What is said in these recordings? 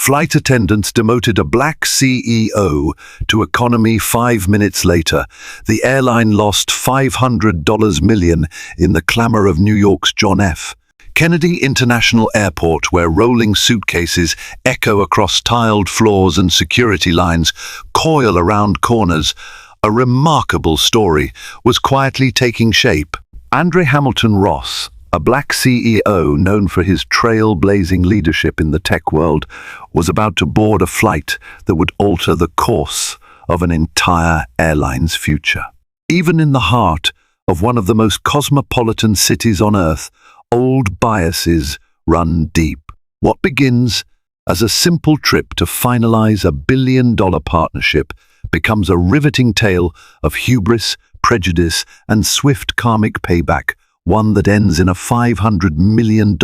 Flight attendants demoted a black CEO to economy 5 minutes later. The airline lost $500 million in the clamor of New York's John F. Kennedy International Airport, where rolling suitcases echo across tiled floors and security lines coil around corners, a remarkable story was quietly taking shape. Andre Hamilton Ross, a black CEO known for his trailblazing leadership in the tech world, was about to board a flight that would alter the course of an entire airline's future. Even in the heart of one of the most cosmopolitan cities on Earth, old biases run deep. What begins as a simple trip to finalize a billion-dollar partnership becomes a riveting tale of hubris, prejudice, and swift karmic payback, one that ends in a $500 million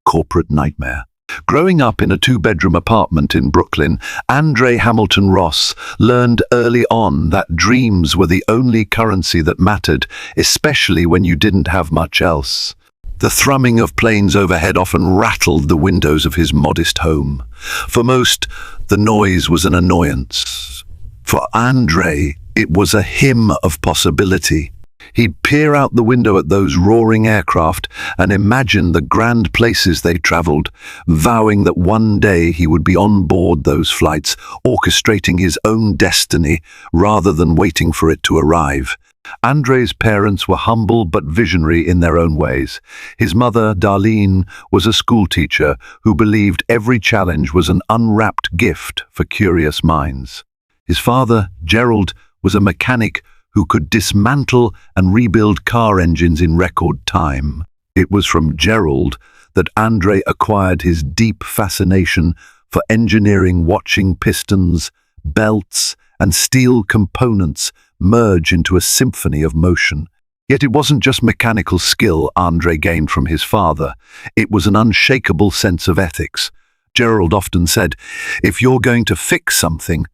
corporate nightmare. Growing up in a two-bedroom apartment in Brooklyn, Andre Hamilton Ross learned early on that dreams were the only currency that mattered, especially when you didn't have much else. The thrumming of planes overhead often rattled the windows of his modest home. For most, the noise was an annoyance. For Andre, it was a hymn of possibility. He'd peer out the window at those roaring aircraft and imagine the grand places they traveled, vowing that one day he would be on board those flights, orchestrating his own destiny rather than waiting for it to arrive. Andre's parents were humble but visionary in their own ways. His mother, Darlene, was a schoolteacher who believed every challenge was an unwrapped gift for curious minds. His father, Gerald, was a mechanic who could dismantle and rebuild car engines in record time. It was from Gerald that Andre acquired his deep fascination for engineering, watching pistons, belts, and steel components merge into a symphony of motion. Yet it wasn't just mechanical skill Andre gained from his father. It was an unshakable sense of ethics. Gerald often said, "If you're going to fix something,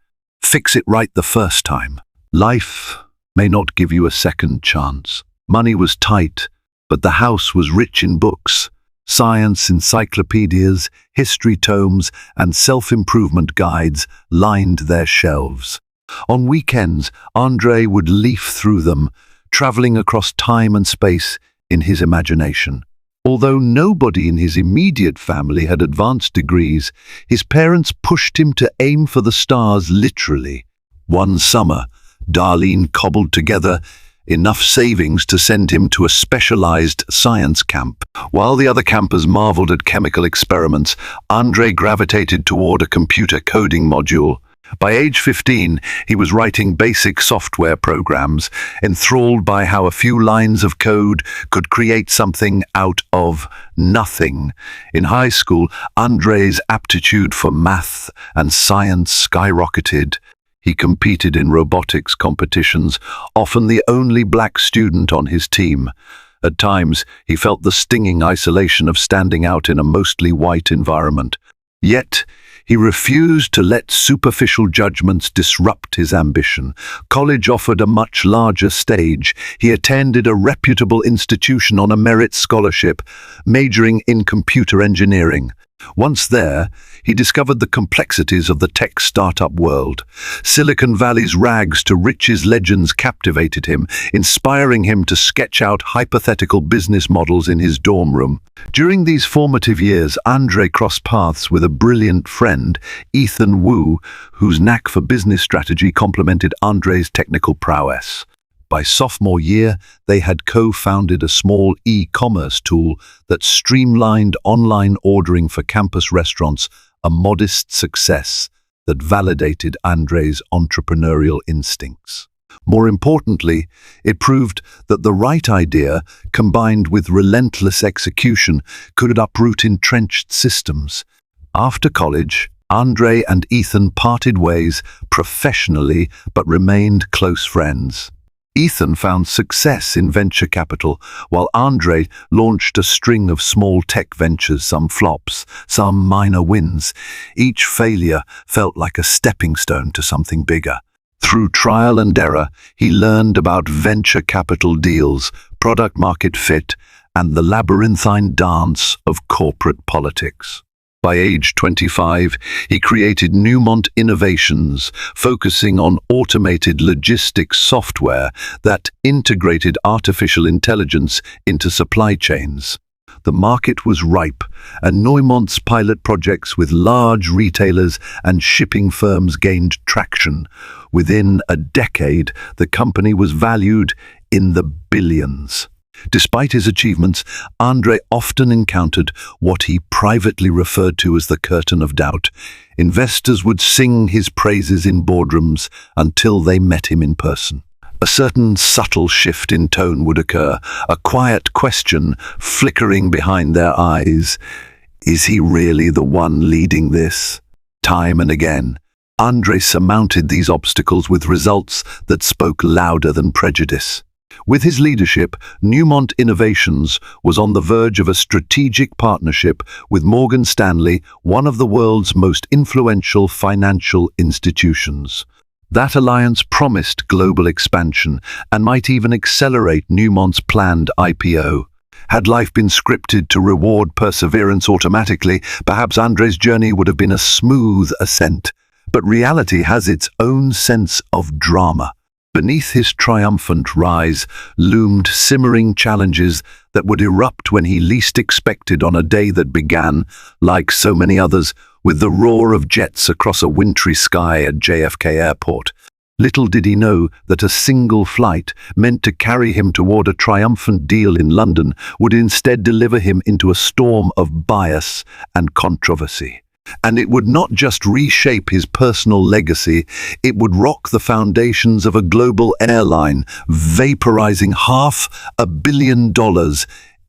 fix it right the first time." Life may not give you a second chance. Money was tight, but the house was rich in books. Science encyclopedias, history tomes, and self-improvement guides lined their shelves. On weekends, Andre would leaf through them, traveling across time and space in his imagination. Although nobody in his immediate family had advanced degrees, his parents pushed him to aim for the stars literally. One summer, Darlene cobbled together enough savings to send him to a specialized science camp. While the other campers marveled at chemical experiments, Andre gravitated toward a computer coding module. By age 15, he was writing basic software programs, enthralled by how a few lines of code could create something out of nothing. In high school, Andre's aptitude for math and science skyrocketed. He competed in robotics competitions, often the only black student on his team. At times, he felt the stinging isolation of standing out in a mostly white environment. Yet, he refused to let superficial judgments disrupt his ambition. College offered a much larger stage. He attended a reputable institution on a merit scholarship, majoring in computer engineering. Once there, he discovered the complexities of the tech startup world. Silicon Valley's rags to riches legends captivated him, inspiring him to sketch out hypothetical business models in his dorm room. During these formative years, Andre crossed paths with a brilliant friend, Ethan Wu, whose knack for business strategy complemented Andre's technical prowess. By sophomore year, they had co-founded a small e-commerce tool that streamlined online ordering for campus restaurants, a modest success that validated Andre's entrepreneurial instincts. More importantly, it proved that the right idea, combined with relentless execution, could uproot entrenched systems. After college, Andre and Ethan parted ways professionally but remained close friends. Ethan found success in venture capital, while Andre launched a string of small tech ventures, some flops, some minor wins. Each failure felt like a stepping stone to something bigger. Through trial and error, he learned about venture capital deals, product market fit, and the labyrinthine dance of corporate politics. By age 25, he created Newmont Innovations, focusing on automated logistics software that integrated artificial intelligence into supply chains. The market was ripe, and Neumont's pilot projects with large retailers and shipping firms gained traction. Within a decade, the company was valued in the billions. Despite his achievements, André often encountered what he privately referred to as the curtain of doubt. Investors would sing his praises in boardrooms until they met him in person. A certain subtle shift in tone would occur, a quiet question flickering behind their eyes. Is he really the one leading this? Time and again, André surmounted these obstacles with results that spoke louder than prejudice. With his leadership, Newmont Innovations was on the verge of a strategic partnership with Morgan Stanley, one of the world's most influential financial institutions. That alliance promised global expansion and might even accelerate Newmont's planned IPO. Had life been scripted to reward perseverance automatically, perhaps André's journey would have been a smooth ascent. But reality has its own sense of drama. Beneath his triumphant rise loomed simmering challenges that would erupt when he least expected, on a day that began, like so many others, with the roar of jets across a wintry sky at JFK Airport. Little did he know that a single flight, meant to carry him toward a triumphant deal in London, would instead deliver him into a storm of bias and controversy. And it would not just reshape his personal legacy, it would rock the foundations of a global airline, vaporizing $500 million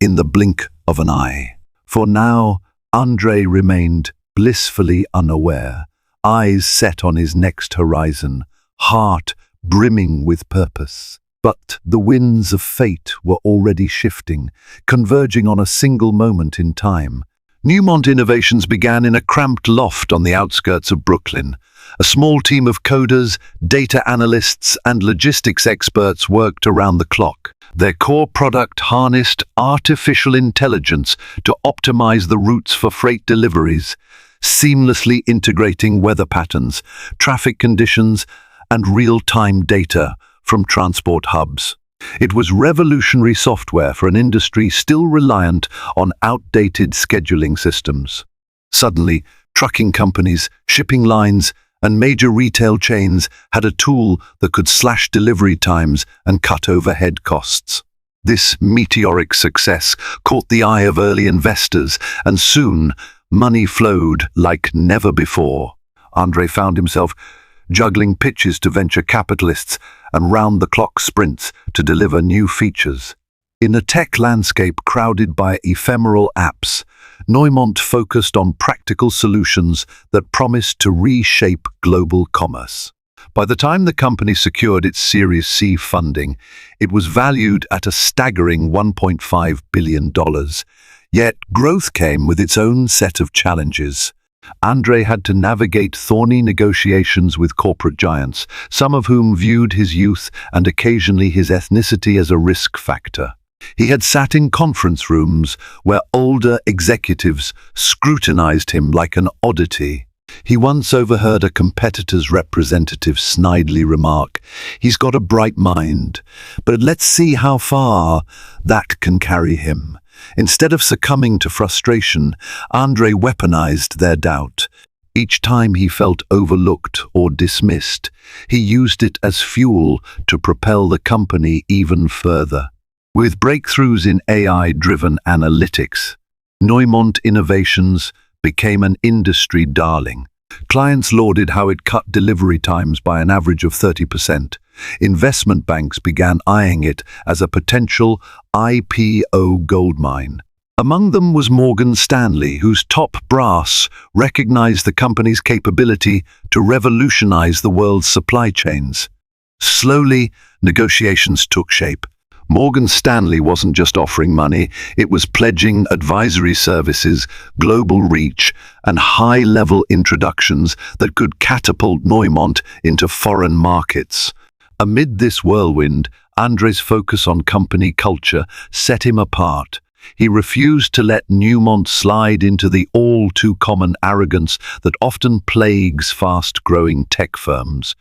in the blink of an eye. For now, André remained blissfully unaware, eyes set on his next horizon, heart brimming with purpose. But the winds of fate were already shifting, converging on a single moment in time. Newmont Innovations began in a cramped loft on the outskirts of Brooklyn. A small team of coders, data analysts, and logistics experts worked around the clock. Their core product harnessed artificial intelligence to optimize the routes for freight deliveries, seamlessly integrating weather patterns, traffic conditions, and real-time data from transport hubs. It was revolutionary software for an industry still reliant on outdated scheduling systems. Suddenly, trucking companies, shipping lines, and major retail chains had a tool that could slash delivery times and cut overhead costs. This meteoric success caught the eye of early investors, and soon money flowed like never before. André found himself juggling pitches to venture capitalists and round-the-clock sprints to deliver new features. In a tech landscape crowded by ephemeral apps, Newmont focused on practical solutions that promised to reshape global commerce. By the time the company secured its Series C funding, it was valued at a staggering $1.5 billion. Yet growth came with its own set of challenges. André had to navigate thorny negotiations with corporate giants, some of whom viewed his youth and occasionally his ethnicity as a risk factor. He had sat in conference rooms where older executives scrutinized him like an oddity. He once overheard a competitor's representative snidely remark, "He's got a bright mind, but let's see how far that can carry him." Instead of succumbing to frustration, André weaponized their doubt. Each time he felt overlooked or dismissed, he used it as fuel to propel the company even further. With breakthroughs in AI-driven analytics, Newmont Innovations became an industry darling. Clients lauded how it cut delivery times by an average of 30%. Investment banks began eyeing it as a potential IPO goldmine. Among them was Morgan Stanley, whose top brass recognized the company's capability to revolutionize the world's supply chains. Slowly, negotiations took shape. Morgan Stanley wasn't just offering money, it was pledging advisory services, global reach, and high-level introductions that could catapult Newmont into foreign markets. Amid this whirlwind, André's focus on company culture set him apart. He refused to let Newmont slide into the all-too-common arrogance that often plagues fast-growing tech firms.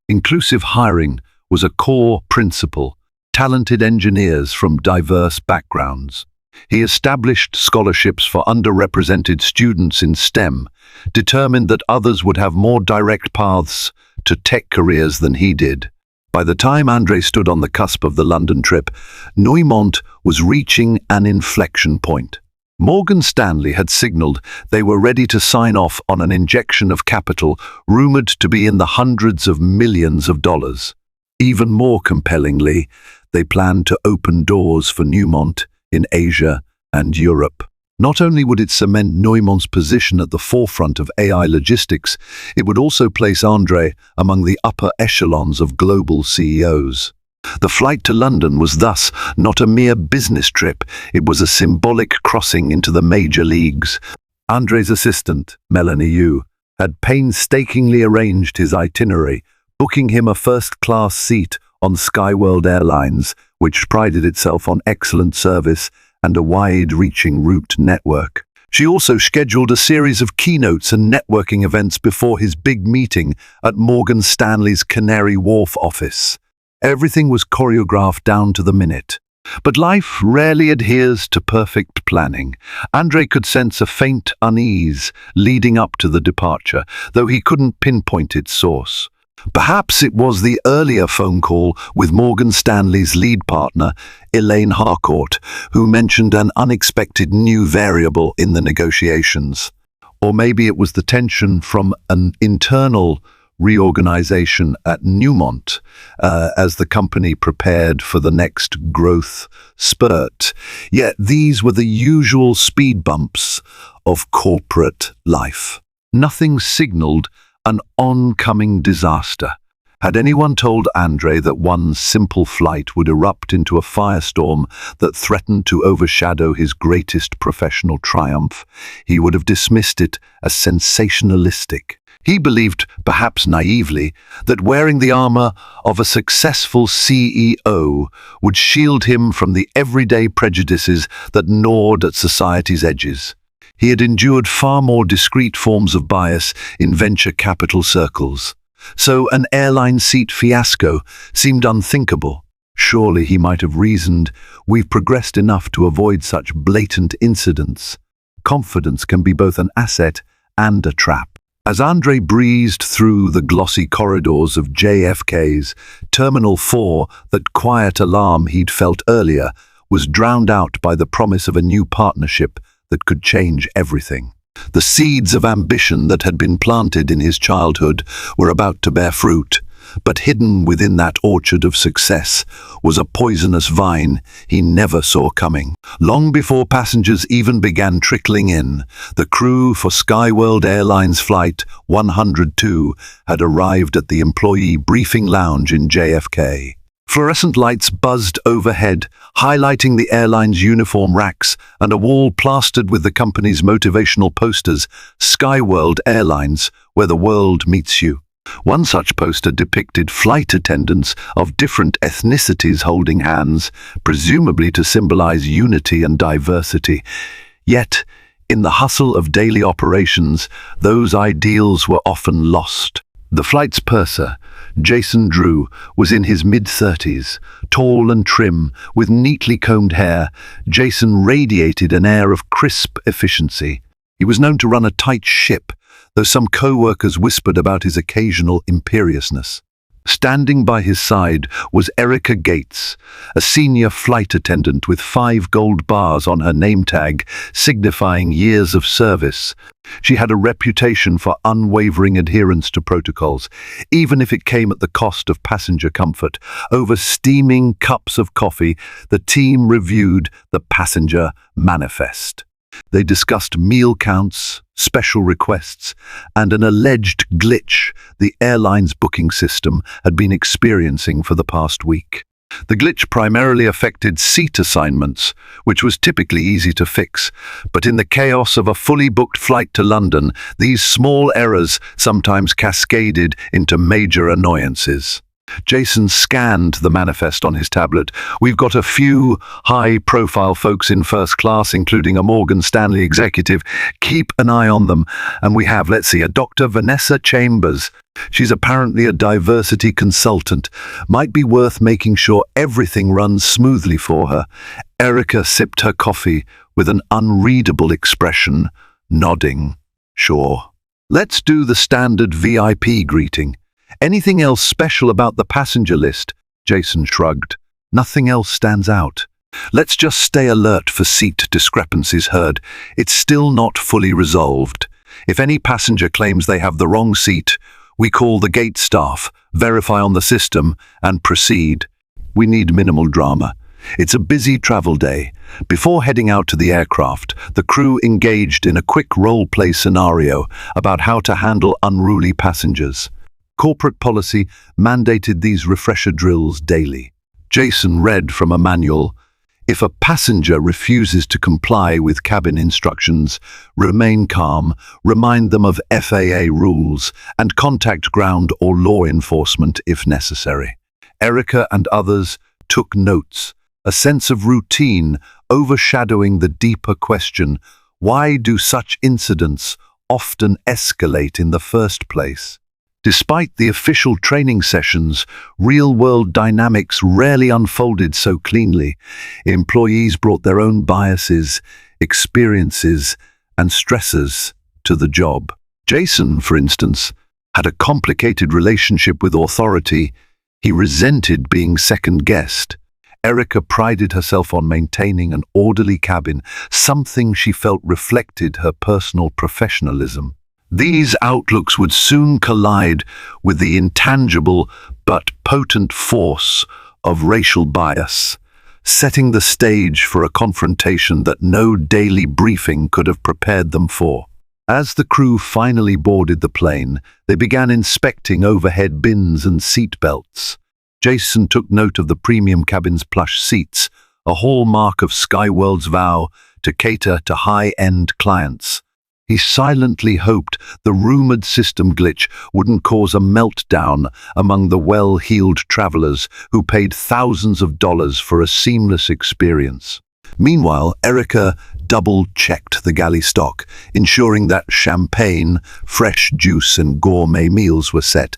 Inclusive hiring was a core principle, talented engineers from diverse backgrounds. He established scholarships for underrepresented students in STEM, determined that others would have more direct paths to tech careers than he did. By the time Andre stood on the cusp of the London trip, Newmont was reaching an inflection point. Morgan Stanley had signaled they were ready to sign off on an injection of capital rumored to be in the hundreds of millions of dollars. Even more compellingly, they planned to open doors for Newmont in Asia and Europe. Not only would it cement Newmont's position at the forefront of AI logistics, it would also place Andre among the upper echelons of global CEOs. The flight to London was thus not a mere business trip, it was a symbolic crossing into the major leagues. Andre's assistant, Melanie Yu, had painstakingly arranged his itinerary, booking him a first-class seat on Skyworld Airlines, which prided itself on excellent service and a wide-reaching route network. She also scheduled a series of keynotes and networking events before his big meeting at Morgan Stanley's Canary Wharf office. Everything was choreographed down to the minute. But life rarely adheres to perfect planning. Andre could sense a faint unease leading up to the departure, though he couldn't pinpoint its source. Perhaps it was the earlier phone call with Morgan Stanley's lead partner, Elaine Harcourt, who mentioned an unexpected new variable in the negotiations. Or maybe it was the tension from an internal reorganization at Newmont as the company prepared for the next growth spurt. Yet these were the usual speed bumps of corporate life. Nothing signaled an oncoming disaster. Had anyone told Andre that one simple flight would erupt into a firestorm that threatened to overshadow his greatest professional triumph, he would have dismissed it as sensationalistic. He believed, perhaps naively, that wearing the armor of a successful CEO would shield him from the everyday prejudices that gnawed at society's edges. He had endured far more discreet forms of bias in venture capital circles. So an airline seat fiasco seemed unthinkable. Surely, he might have reasoned, we've progressed enough to avoid such blatant incidents. Confidence can be both an asset and a trap. As Andre breezed through the glossy corridors of JFK's Terminal 4, that quiet alarm he'd felt earlier was drowned out by the promise of a new partnership that could change everything. The seeds of ambition that had been planted in his childhood were about to bear fruit, but hidden within that orchard of success was a poisonous vine he never saw coming. Long before passengers even began trickling in, the crew for Skyworld Airlines Flight 102 had arrived at the employee briefing lounge in JFK. Fluorescent lights buzzed overhead, highlighting the airline's uniform racks and a wall plastered with the company's motivational posters, Skyworld Airlines, where the world meets you. One such poster depicted flight attendants of different ethnicities holding hands, presumably to symbolize unity and diversity. Yet, in the hustle of daily operations, those ideals were often lost. The flight's purser, Jason Drew, was in his mid-30s. Tall and trim, with neatly combed hair, Jason radiated an air of crisp efficiency. He was known to run a tight ship, though some co-workers whispered about his occasional imperiousness. Standing by his side was Erica Gates, a senior flight attendant with 5 gold bars on her name tag, signifying years of service. She had a reputation for unwavering adherence to protocols, even if it came at the cost of passenger comfort. Over steaming cups of coffee, the team reviewed the passenger manifest. They discussed meal counts, special requests, and an alleged glitch the airline's booking system had been experiencing for the past week. The glitch primarily affected seat assignments, which was typically easy to fix, but in the chaos of a fully booked flight to London, these small errors sometimes cascaded into major annoyances. Jason scanned the manifest on his tablet. We've got a few high-profile folks in first class, including a Morgan Stanley executive. Keep an eye on them. And we have, let's see, a Dr. Vanessa Chambers. She's apparently a diversity consultant. Might be worth making sure everything runs smoothly for her. Erica sipped her coffee with an unreadable expression, nodding. Sure. Let's do the standard VIP greeting. Anything else special about the passenger list? Jason shrugged. Nothing else stands out. Let's just stay alert for seat discrepancies heard. It's still not fully resolved. If any passenger claims they have the wrong seat, we call the gate staff, verify on the system, and proceed. We need minimal drama. It's a busy travel day. Before heading out to the aircraft, the crew engaged in a quick role-play scenario about how to handle unruly passengers. Corporate policy mandated these refresher drills daily. Jason read from a manual. If a passenger refuses to comply with cabin instructions, remain calm, remind them of FAA rules, and contact ground or law enforcement if necessary. Erica and others took notes, a sense of routine overshadowing the deeper question, why do such incidents often escalate in the first place? Despite the official training sessions, real-world dynamics rarely unfolded so cleanly. Employees brought their own biases, experiences, and stressors to the job. Jason, for instance, had a complicated relationship with authority. He resented being second-guessed. Erica prided herself on maintaining an orderly cabin, something she felt reflected her personal professionalism. These outlooks would soon collide with the intangible but potent force of racial bias, setting the stage for a confrontation that no daily briefing could have prepared them for. As the crew finally boarded the plane, they began inspecting overhead bins and seat belts. Jason took note of the premium cabin's plush seats, a hallmark of Skyworld's vow to cater to high-end clients. He silently hoped the rumored system glitch wouldn't cause a meltdown among the well-heeled travelers who paid thousands of dollars for a seamless experience. Meanwhile, Erica double-checked the galley stock, ensuring that champagne, fresh juice, and gourmet meals were set.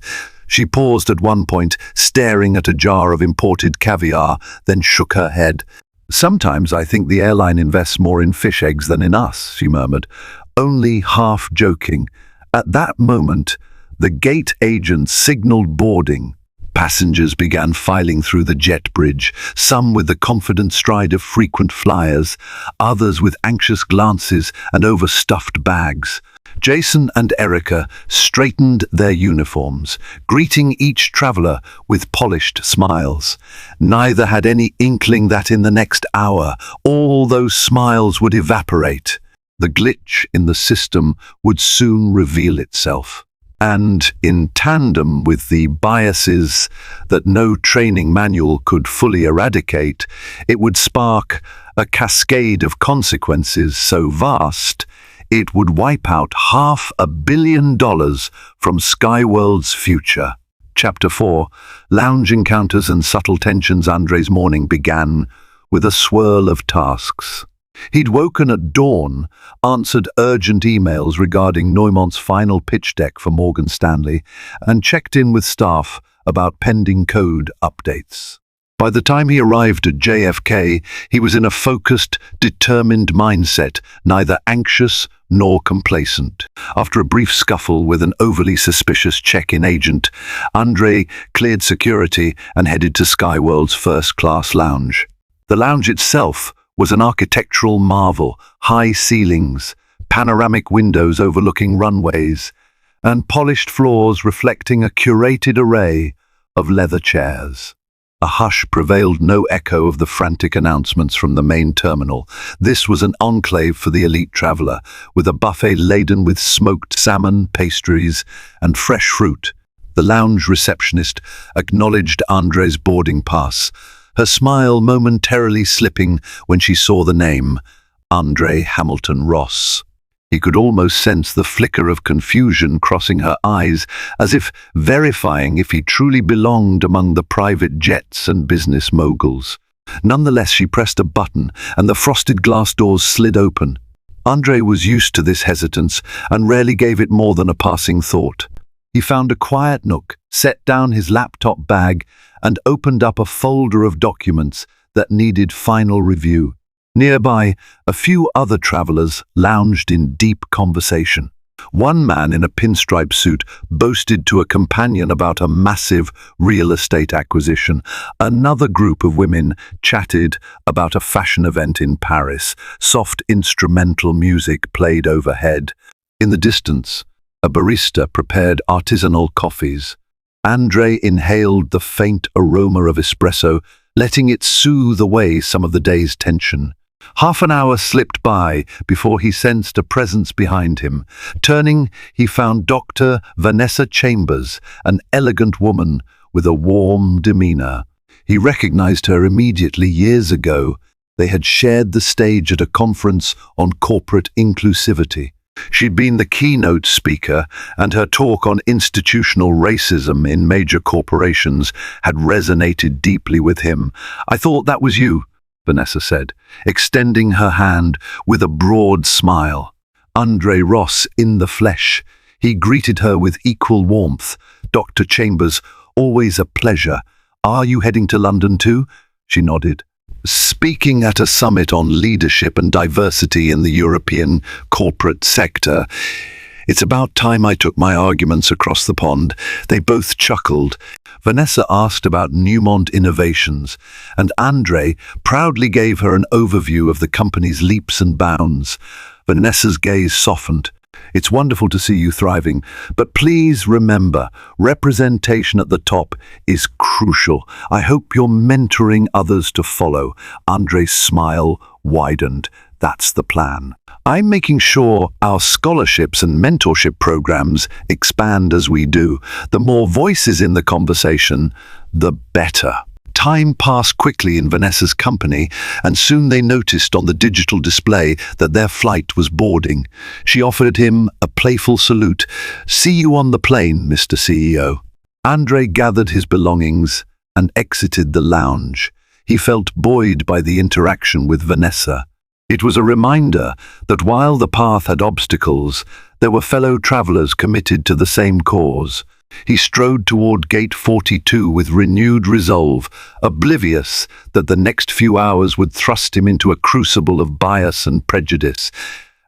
She paused at one point, staring at a jar of imported caviar, then shook her head. "Sometimes I think the airline invests more in fish eggs than in us," she murmured, only half joking. At that moment, the gate agent signaled boarding. Passengers began filing through the jet bridge, some with the confident stride of frequent flyers, others with anxious glances and overstuffed bags. Jason and Erica straightened their uniforms, greeting each traveler with polished smiles. Neither had any inkling that in the next hour, all those smiles would evaporate. The glitch in the system would soon reveal itself. And in tandem with the biases that no training manual could fully eradicate, it would spark a cascade of consequences so vast it would wipe out $500 million from Skyworld's future. Chapter 4, Lounge Encounters and Subtle Tensions. Andre's morning began with a swirl of tasks. He'd woken at dawn, answered urgent emails regarding Neumont's final pitch deck for Morgan Stanley, and checked in with staff about pending code updates. By the time he arrived at JFK, he was in a focused, determined mindset, neither anxious nor complacent. After a brief scuffle with an overly suspicious check-in agent, Andre cleared security and headed to Skyworld's first-class lounge. The lounge itself was an architectural marvel, high ceilings, panoramic windows overlooking runways, and polished floors reflecting a curated array of leather chairs. A hush prevailed, no echo of the frantic announcements from the main terminal. This was an enclave for the elite traveler, with a buffet laden with smoked salmon, pastries, and fresh fruit. The lounge receptionist acknowledged Andre's boarding pass, her smile momentarily slipping when she saw the name, Andre Hamilton Ross. He could almost sense the flicker of confusion crossing her eyes, as if verifying if he truly belonged among the private jets and business moguls. Nonetheless, she pressed a button, and the frosted glass doors slid open. Andrei was used to this hesitance and rarely gave it more than a passing thought. He found a quiet nook, set down his laptop bag, and opened up a folder of documents that needed final review. Nearby, a few other travelers lounged in deep conversation. One man in a pinstripe suit boasted to a companion about a massive real estate acquisition. Another group of women chatted about a fashion event in Paris. Soft instrumental music played overhead. In the distance, a barista prepared artisanal coffees. Andrei inhaled the faint aroma of espresso, letting it soothe away some of the day's tension. Half an hour slipped by before he sensed a presence behind him. Turning, he found Dr. Vanessa Chambers, an elegant woman with a warm demeanor. He recognized her immediately. Years ago, they had shared the stage at a conference on corporate inclusivity. She'd been the keynote speaker, and her talk on institutional racism in major corporations had resonated deeply with him. "I thought that was you," Vanessa said, extending her hand with a broad smile. Andrei Ross in the flesh. He greeted her with equal warmth. "Dr. Chambers, always a pleasure. Are you heading to London too?" She nodded. "Speaking at a summit on leadership and diversity in the European corporate sector. It's about time I took my arguments across the pond." They both chuckled. Vanessa asked about Newmont Innovations, and Andrei proudly gave her an overview of the company's leaps and bounds. Vanessa's gaze softened. "It's wonderful to see you thriving, but please remember, representation at the top is crucial. I hope you're mentoring others to follow." Andrei's smile widened. "That's the plan. I'm making sure our scholarships and mentorship programs expand as we do. The more voices in the conversation, the better." Time passed quickly in Vanessa's company, and soon they noticed on the digital display that their flight was boarding. She offered him a playful salute. "See you on the plane, Mr. CEO." Andrei gathered his belongings and exited the lounge. He felt buoyed by the interaction with Vanessa. It was a reminder that while the path had obstacles, there were fellow travelers committed to the same cause. He strode toward Gate 42 with renewed resolve, oblivious that the next few hours would thrust him into a crucible of bias and prejudice.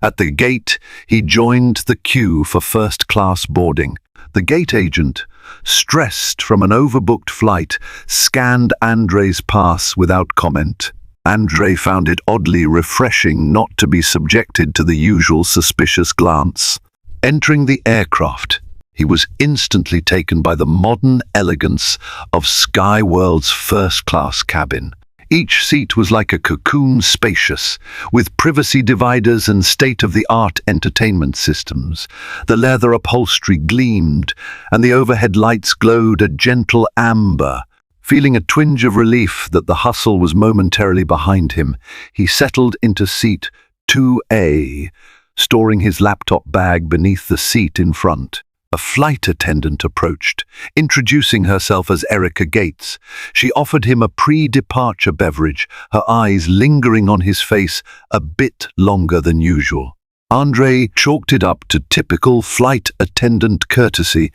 At the gate, he joined the queue for first-class boarding. The gate agent, stressed from an overbooked flight, scanned Andrei's pass without comment. Andrei found it oddly refreshing not to be subjected to the usual suspicious glance. Entering the aircraft, he was instantly taken by the modern elegance of Skyworld's first-class cabin. Each seat was like a cocoon, spacious, with privacy dividers and state-of-the-art entertainment systems. The leather upholstery gleamed, and the overhead lights glowed a gentle amber. Feeling a twinge of relief that the hustle was momentarily behind him, he settled into seat 2A, storing his laptop bag beneath the seat in front. A flight attendant approached, introducing herself as Erica Gates. She offered him a pre-departure beverage, her eyes lingering on his face a bit longer than usual. Andrei chalked it up to typical flight attendant courtesy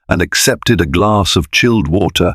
and accepted a glass of chilled water.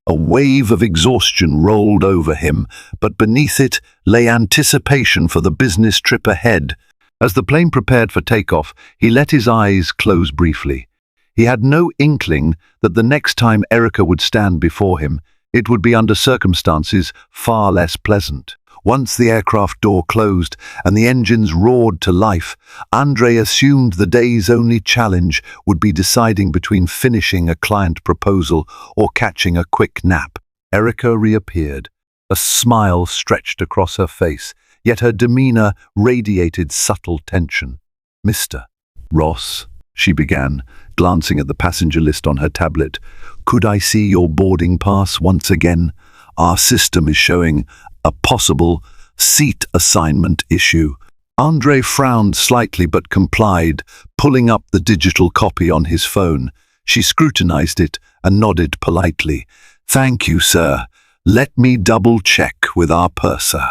A wave of exhaustion rolled over him, but beneath it lay anticipation for the business trip ahead. As the plane prepared for takeoff, he let his eyes close briefly. He had no inkling that the next time Erica would stand before him, it would be under circumstances far less pleasant. Once the aircraft door closed and the engines roared to life, Andrei assumed the day's only challenge would be deciding between finishing a client proposal or catching a quick nap. Erica reappeared. A smile stretched across her face, yet her demeanor radiated subtle tension. "Mr. Ross," she began, glancing at the passenger list on her tablet, "could I see your boarding pass once again? Our system is showing a possible seat assignment issue." Andre frowned slightly but complied, pulling up the digital copy on his phone. She scrutinized it and nodded politely. "Thank you, sir. Let me double-check with our purser."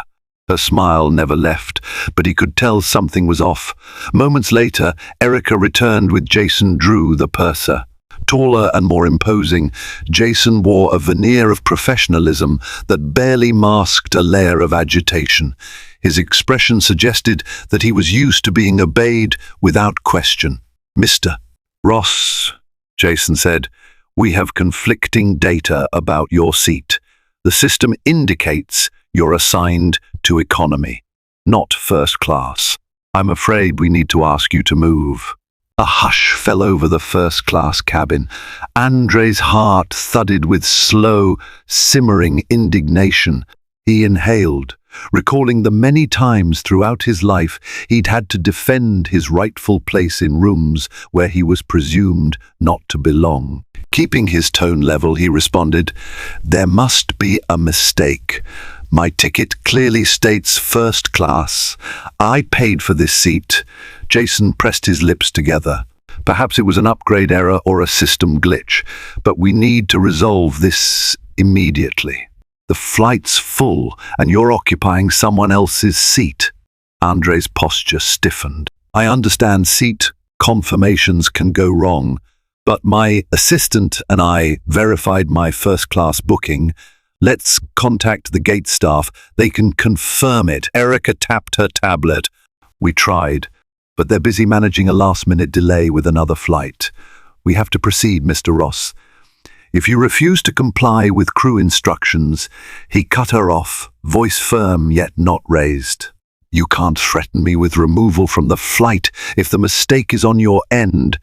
Her smile never left, but he could tell something was off. Moments later, Erica returned with Jason Drew, the purser. Taller and more imposing, Jason wore a veneer of professionalism that barely masked a layer of agitation. His expression suggested that he was used to being obeyed without question. "Mr. Ross," Jason said, "we have conflicting data about your seat. The system indicates you're assigned to economy, not first class. I'm afraid we need to ask you to move." A hush fell over the first-class cabin. Andre's heart thudded with slow, simmering indignation. He inhaled, recalling the many times throughout his life he'd had to defend his rightful place in rooms where he was presumed not to belong. Keeping his tone level, he responded, "There must be a mistake. My ticket clearly states first class. I paid for this seat." Jason pressed his lips together. "Perhaps it was an upgrade error or a system glitch, but we need to resolve this immediately. The flight's full, and you're occupying someone else's seat." Andre's posture stiffened. "I understand seat confirmations can go wrong, but my assistant and I verified my first-class booking. Let's contact the gate staff. They can confirm it." Erica tapped her tablet. "We tried, but they're busy managing a last-minute delay with another flight. We have to proceed, Mr. Ross. If you refuse to comply with crew instructions," he cut her off, voice firm yet not raised. "You can't threaten me with removal from the flight if the mistake is on your end."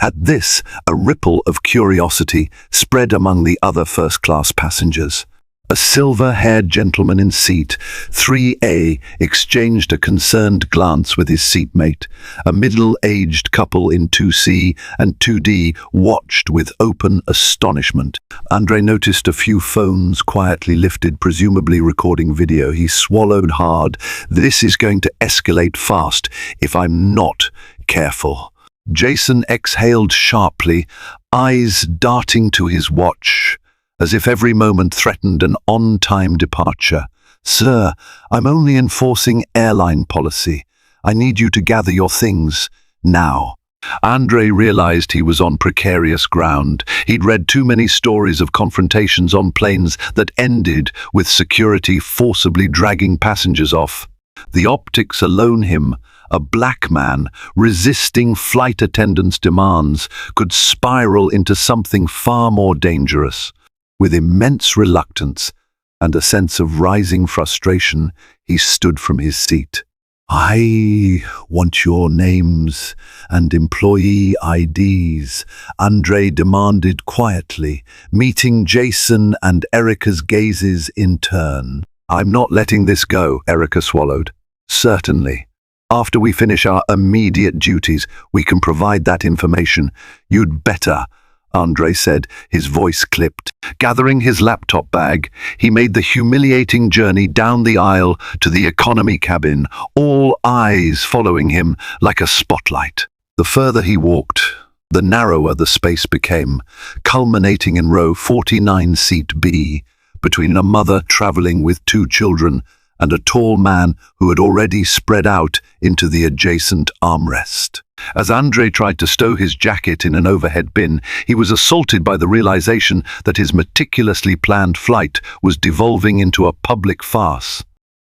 At this, a ripple of curiosity spread among the other first-class passengers. A silver-haired gentleman in seat 3A exchanged a concerned glance with his seatmate. A middle-aged couple in 2C and 2D watched with open astonishment. Andre noticed a few phones quietly lifted, presumably recording video. He swallowed hard. "This is going to escalate fast if I'm not careful." Jason exhaled sharply, eyes darting to his watch, as if every moment threatened an on-time departure. "Sir, I'm only enforcing airline policy. I need you to gather your things now." Andre realized he was on precarious ground. He'd read too many stories of confrontations on planes that ended with security forcibly dragging passengers off. The optics alone him, a black man resisting flight attendants' demands, could spiral into something far more dangerous. With immense reluctance and a sense of rising frustration, he stood from his seat. "I want your names and employee IDs," Andre demanded quietly, meeting Jason and Erica's gazes in turn. "I'm not letting this go," Erica swallowed. "Certainly. After we finish our immediate duties, we can provide that information." "You'd better," Andre said, his voice clipped. Gathering his laptop bag, he made the humiliating journey down the aisle to the economy cabin, all eyes following him like a spotlight. The further he walked, the narrower the space became, culminating in row 49, seat B, between a mother traveling with 2 children and a tall man who had already spread out into the adjacent armrest. As Andre tried to stow his jacket in an overhead bin, he was assaulted by the realization that his meticulously planned flight was devolving into a public farce.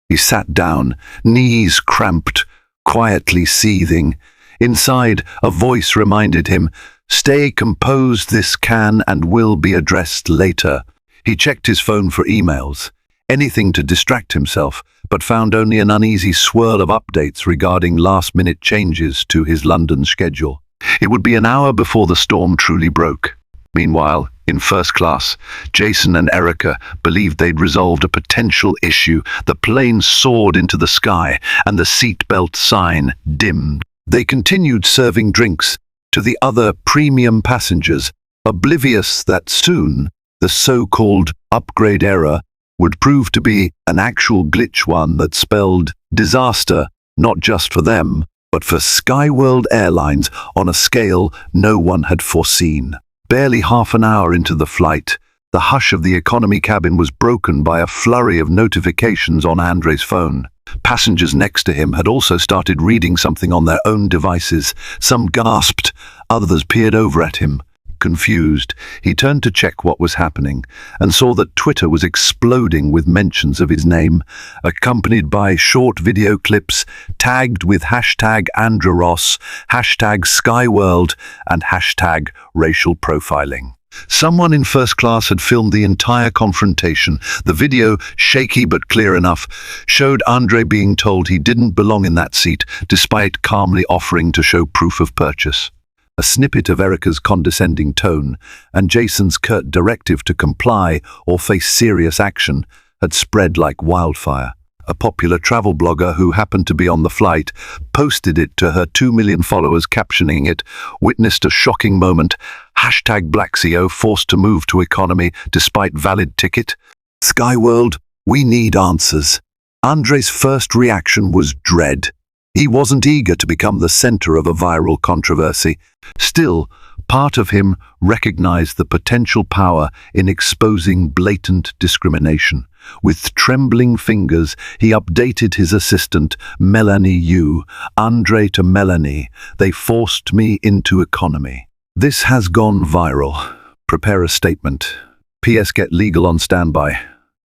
He sat down, knees cramped, quietly seething. Inside, a voice reminded him, "Stay composed, this can and will be addressed later." He checked his phone for emails, anything to distract himself, but found only an uneasy swirl of updates regarding last-minute changes to his London schedule. It would be an hour before the storm truly broke. Meanwhile, in first class, Jason and Erica believed they'd resolved a potential issue. The plane soared into the sky, and the seatbelt sign dimmed. They continued serving drinks to the other premium passengers, oblivious that soon the so-called upgrade error would prove to be an actual glitch, one that spelled disaster Not just for them, but for Skyworld Airlines on a scale no one had foreseen. Barely half an hour into the flight, the hush of the economy cabin was broken by a flurry of notifications on Andre's phone. Passengers next to him had also started reading something on their own devices. Some gasped, others peered over at him. Confused, he turned to check what was happening and saw that Twitter was exploding with mentions of his name, accompanied by short video clips tagged with hashtag Andrew Ross, hashtag Skyworld, and hashtag racial profiling. Someone in first class had filmed the entire confrontation. The video, shaky but clear enough, showed Andre being told he didn't belong in that seat, despite calmly offering to show proof of purchase. A snippet of Erica's condescending tone and Jason's curt directive to comply or face serious action had spread like wildfire. A popular travel blogger who happened to be on the flight posted it to her 2 million followers, captioning it, "Witnessed a shocking moment. Hashtag Black CEO forced to move to economy despite valid ticket. Skyworld, we need answers." Andre's first reaction was dread. He wasn't eager to become the center of a viral controversy. Still, part of him recognized the potential power in exposing blatant discrimination. With trembling fingers, he updated his assistant, Melanie Yu. "Andre to Melanie, they forced me into economy. This has gone viral. Prepare a statement. PS, get legal on standby.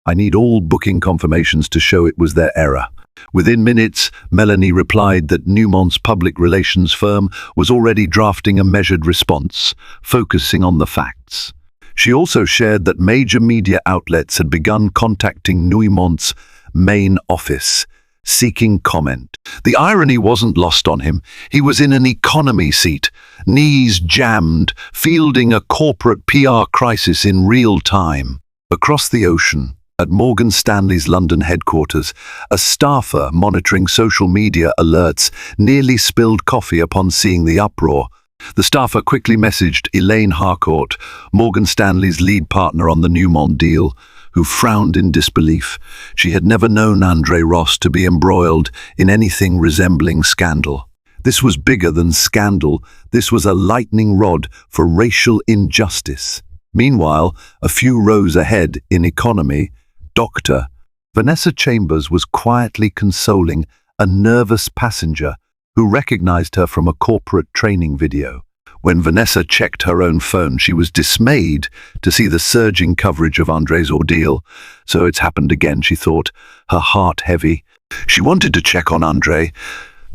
I need all booking confirmations to show it was their error." Within minutes, Melanie replied that Newmont's public relations firm was already drafting a measured response, focusing on the facts. She also shared that major media outlets had begun contacting Newmont's main office, seeking comment. The irony wasn't lost on him. He was in an economy seat, knees jammed, fielding a corporate PR crisis in real time. Across the ocean, at Morgan Stanley's London headquarters, a staffer monitoring social media alerts nearly spilled coffee upon seeing the uproar. The staffer quickly messaged Elaine Harcourt, Morgan Stanley's lead partner on the Newmont deal, who frowned in disbelief. She had never known Andre Ross to be embroiled in anything resembling scandal. This was bigger than scandal. This was a lightning rod for racial injustice. Meanwhile, a few rows ahead in economy, Dr. Vanessa Chambers was quietly consoling a nervous passenger who recognized her from a corporate training video. When Vanessa checked her own phone, she was dismayed to see the surging coverage of Andre's ordeal. So it's happened again, she thought, her heart heavy. She wanted to check on Andre,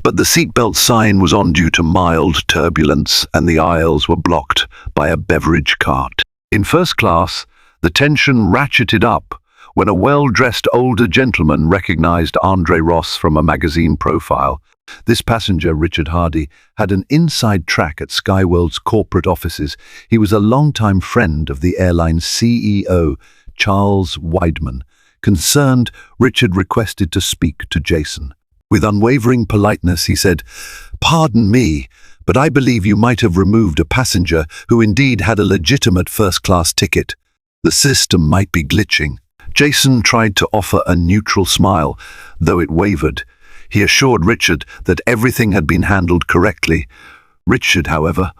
but the seatbelt sign was on due to mild turbulence and the aisles were blocked by a beverage cart. In first class, the tension ratcheted up when a well-dressed older gentleman recognized Andre Ross from a magazine profile. This passenger, Richard Hardy, had an inside track at Skyworld's corporate offices. He was a longtime friend of the airline's CEO, Charles Weidman. Concerned, Richard requested to speak to Jason. With unwavering politeness, he said, "Pardon me, but I believe you might have removed a passenger who indeed had a legitimate first-class ticket. The system might be glitching." Jason tried to offer a neutral smile, though it wavered. He assured Richard that everything had been handled correctly. Richard, however,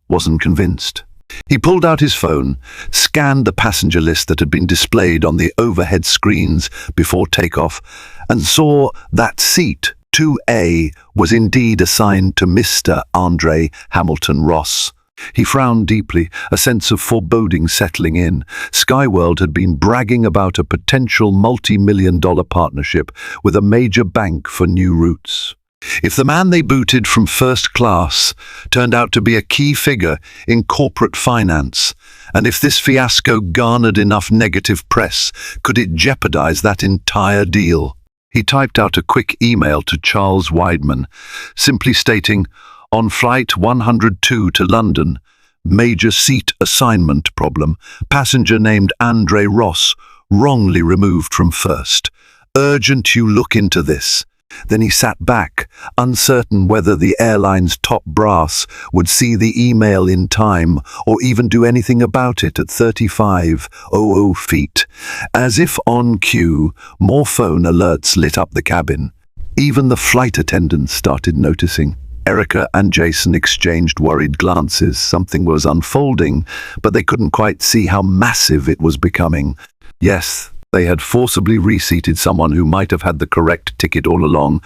wasn't convinced. He pulled out his phone, scanned the passenger list that had been displayed on the overhead screens before takeoff, and saw that seat 2A was indeed assigned to Mr. Andre Hamilton Ross. He frowned deeply, a sense of foreboding settling in. Skyworld had been bragging about a potential multi-million-dollar partnership with a major bank for new routes. If the man they booted from first class turned out to be a key figure in corporate finance, and if this fiasco garnered enough negative press, could it jeopardize that entire deal? He typed out a quick email to Charles Weidman, simply stating, "On flight 102 to London, major seat assignment problem, passenger named Andre Ross, wrongly removed from first. Urgent you look into this." Then he sat back, uncertain whether the airline's top brass would see the email in time or even do anything about it at 3500 feet. As if on cue, more phone alerts lit up the cabin. Even the flight attendants started noticing. Erica and Jason exchanged worried glances. Something was unfolding, but they couldn't quite see how massive it was becoming. Yes, they had forcibly reseated someone who might have had the correct ticket all along,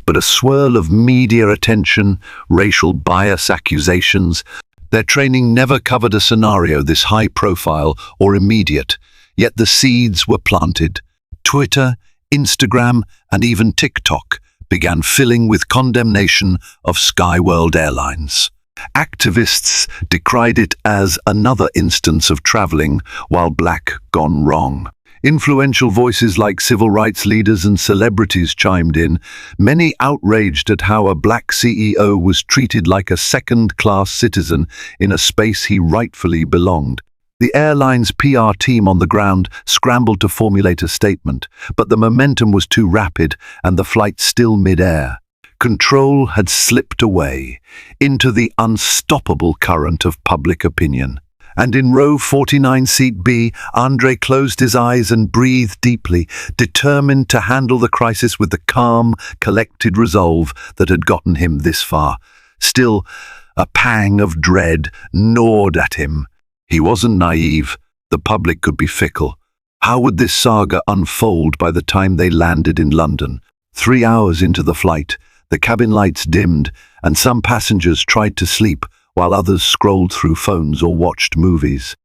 but a swirl of media attention, racial bias accusations. Their training never covered a scenario this high profile or immediate, yet the seeds were planted. Twitter, Instagram, and even TikTok began filling with condemnation of Skyworld Airlines. Activists decried it as another instance of traveling while black gone wrong. Influential voices like civil rights leaders and celebrities chimed in, many outraged at how a black CEO was treated like a second-class citizen in a space he rightfully belonged. The airline's PR team on the ground scrambled to formulate a statement, but the momentum was too rapid and the flight still mid-air. Control had slipped away into the unstoppable current of public opinion. And in row 49 seat B, Andre closed his eyes and breathed deeply, determined to handle the crisis with the calm, collected resolve that had gotten him this far. Still, a pang of dread gnawed at him. He wasn't naive. The public could be fickle. How would this saga unfold by the time they landed in London? 3 hours into the flight, the cabin lights dimmed, and some passengers tried to sleep, while others scrolled through phones or watched movies.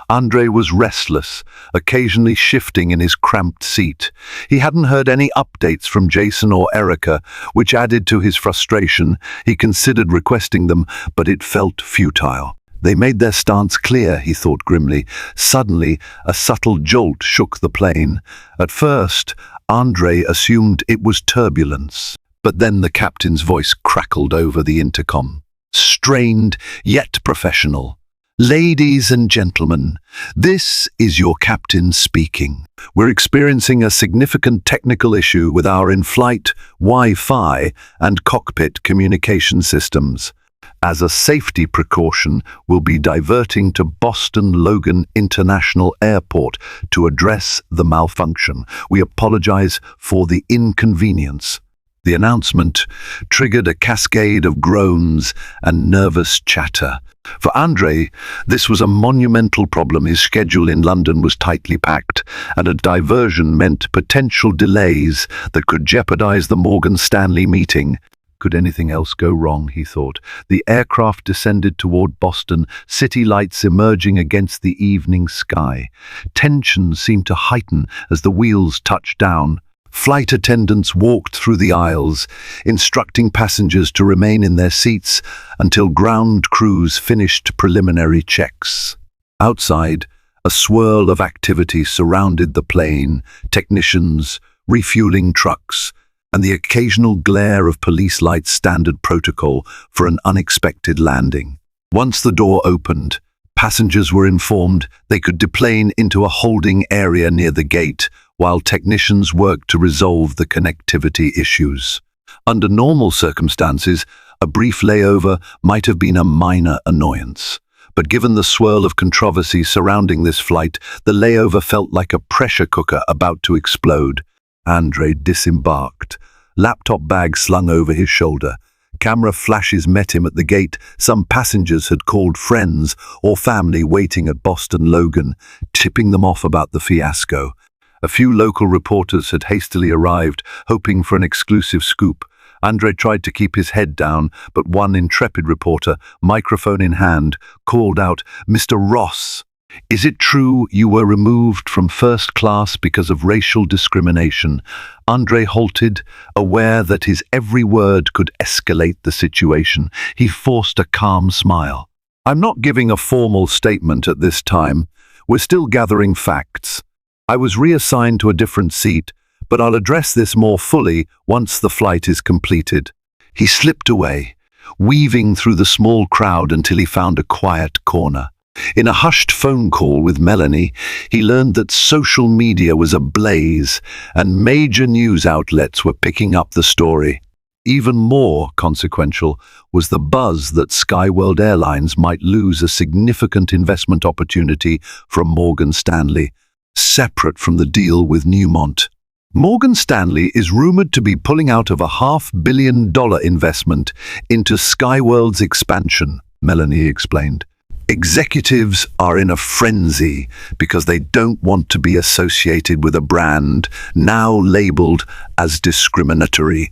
Andre was restless, occasionally shifting in his cramped seat. He hadn't heard any updates from Jason or Erica, which added to his frustration. He considered requesting them, but it felt futile. They made their stance clear, he thought grimly. Suddenly, a subtle jolt shook the plane. At first, Andre assumed it was turbulence, but then the captain's voice crackled over the intercom. Strained, yet professional. Ladies and gentlemen, this is your captain speaking. We're experiencing a significant technical issue with our in-flight, Wi-Fi, and cockpit communication systems. As a safety precaution, we'll be diverting to Boston Logan International Airport to address the malfunction. We apologize for the inconvenience. The announcement triggered a cascade of groans and nervous chatter. For Andre, this was a monumental problem. His schedule in London was tightly packed, and a diversion meant potential delays that could jeopardize the Morgan Stanley meeting. Could anything else go wrong, he thought. The aircraft descended toward Boston, city lights emerging against the evening sky. Tension seemed to heighten as the wheels touched down. Flight attendants walked through the aisles, instructing passengers to remain in their seats until ground crews finished preliminary checks. Outside, a swirl of activity surrounded the plane, technicians, refueling trucks, and the occasional glare of police lights, standard protocol for an unexpected landing. Once the door opened, passengers were informed they could deplane into a holding area near the gate, while technicians worked to resolve the connectivity issues. Under normal circumstances, a brief layover might have been a minor annoyance. But given the swirl of controversy surrounding this flight, the layover felt like a pressure cooker about to explode. Andre disembarked, laptop bag slung over his shoulder. Camera flashes met him at the gate. Some passengers had called friends or family waiting at Boston Logan, tipping them off about the fiasco. A few local reporters had hastily arrived, hoping for an exclusive scoop. Andre tried to keep his head down, but one intrepid reporter, microphone in hand, called out, "Mr. Ross, is it true you were removed from first class because of racial discrimination?" Andre halted, aware that his every word could escalate the situation. He forced a calm smile. "I'm not giving a formal statement at this time. We're still gathering facts. I was reassigned to a different seat, but I'll address this more fully once the flight is completed." He slipped away, weaving through the small crowd until he found a quiet corner. In a hushed phone call with Melanie, he learned that social media was ablaze and major news outlets were picking up the story. Even more consequential was the buzz that Skyworld Airlines might lose a significant investment opportunity from Morgan Stanley, separate from the deal with Newmont. Morgan Stanley is rumored to be pulling out of a $500 million investment into Skyworld's expansion, Melanie explained. Executives are in a frenzy because they don't want to be associated with a brand now labeled as discriminatory.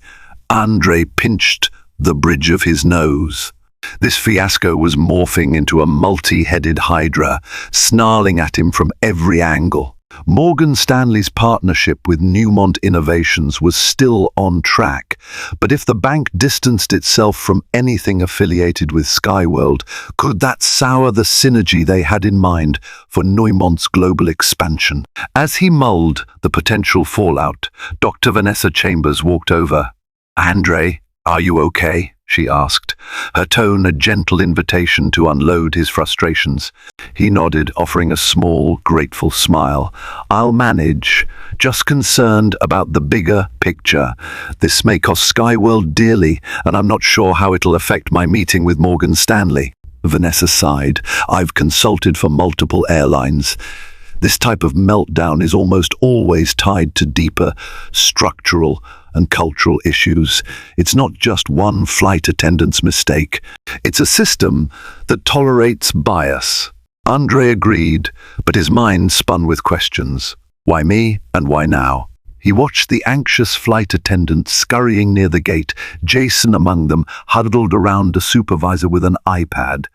Andre pinched the bridge of his nose. This fiasco was morphing into a multi-headed hydra, snarling at him from every angle. Morgan Stanley's partnership with Newmont Innovations was still on track, but if the bank distanced itself from anything affiliated with Skyworld, could that sour the synergy they had in mind for Newmont's global expansion? As he mulled the potential fallout, Dr. Vanessa Chambers walked over. "Andre, are you okay?" she asked, her tone a gentle invitation to unload his frustrations. He nodded, offering a small, grateful smile. "I'll manage, just concerned about the bigger picture. This may cost Skyworld dearly, and I'm not sure how it'll affect my meeting with Morgan Stanley." Vanessa sighed. "I've consulted for multiple airlines. This type of meltdown is almost always tied to deeper structural and cultural issues. It's not just one flight attendant's mistake. It's a system that tolerates bias." Andre agreed, but his mind spun with questions. Why me and why now? He watched the anxious flight attendants scurrying near the gate, Jason among them, huddled around a supervisor with an iPad.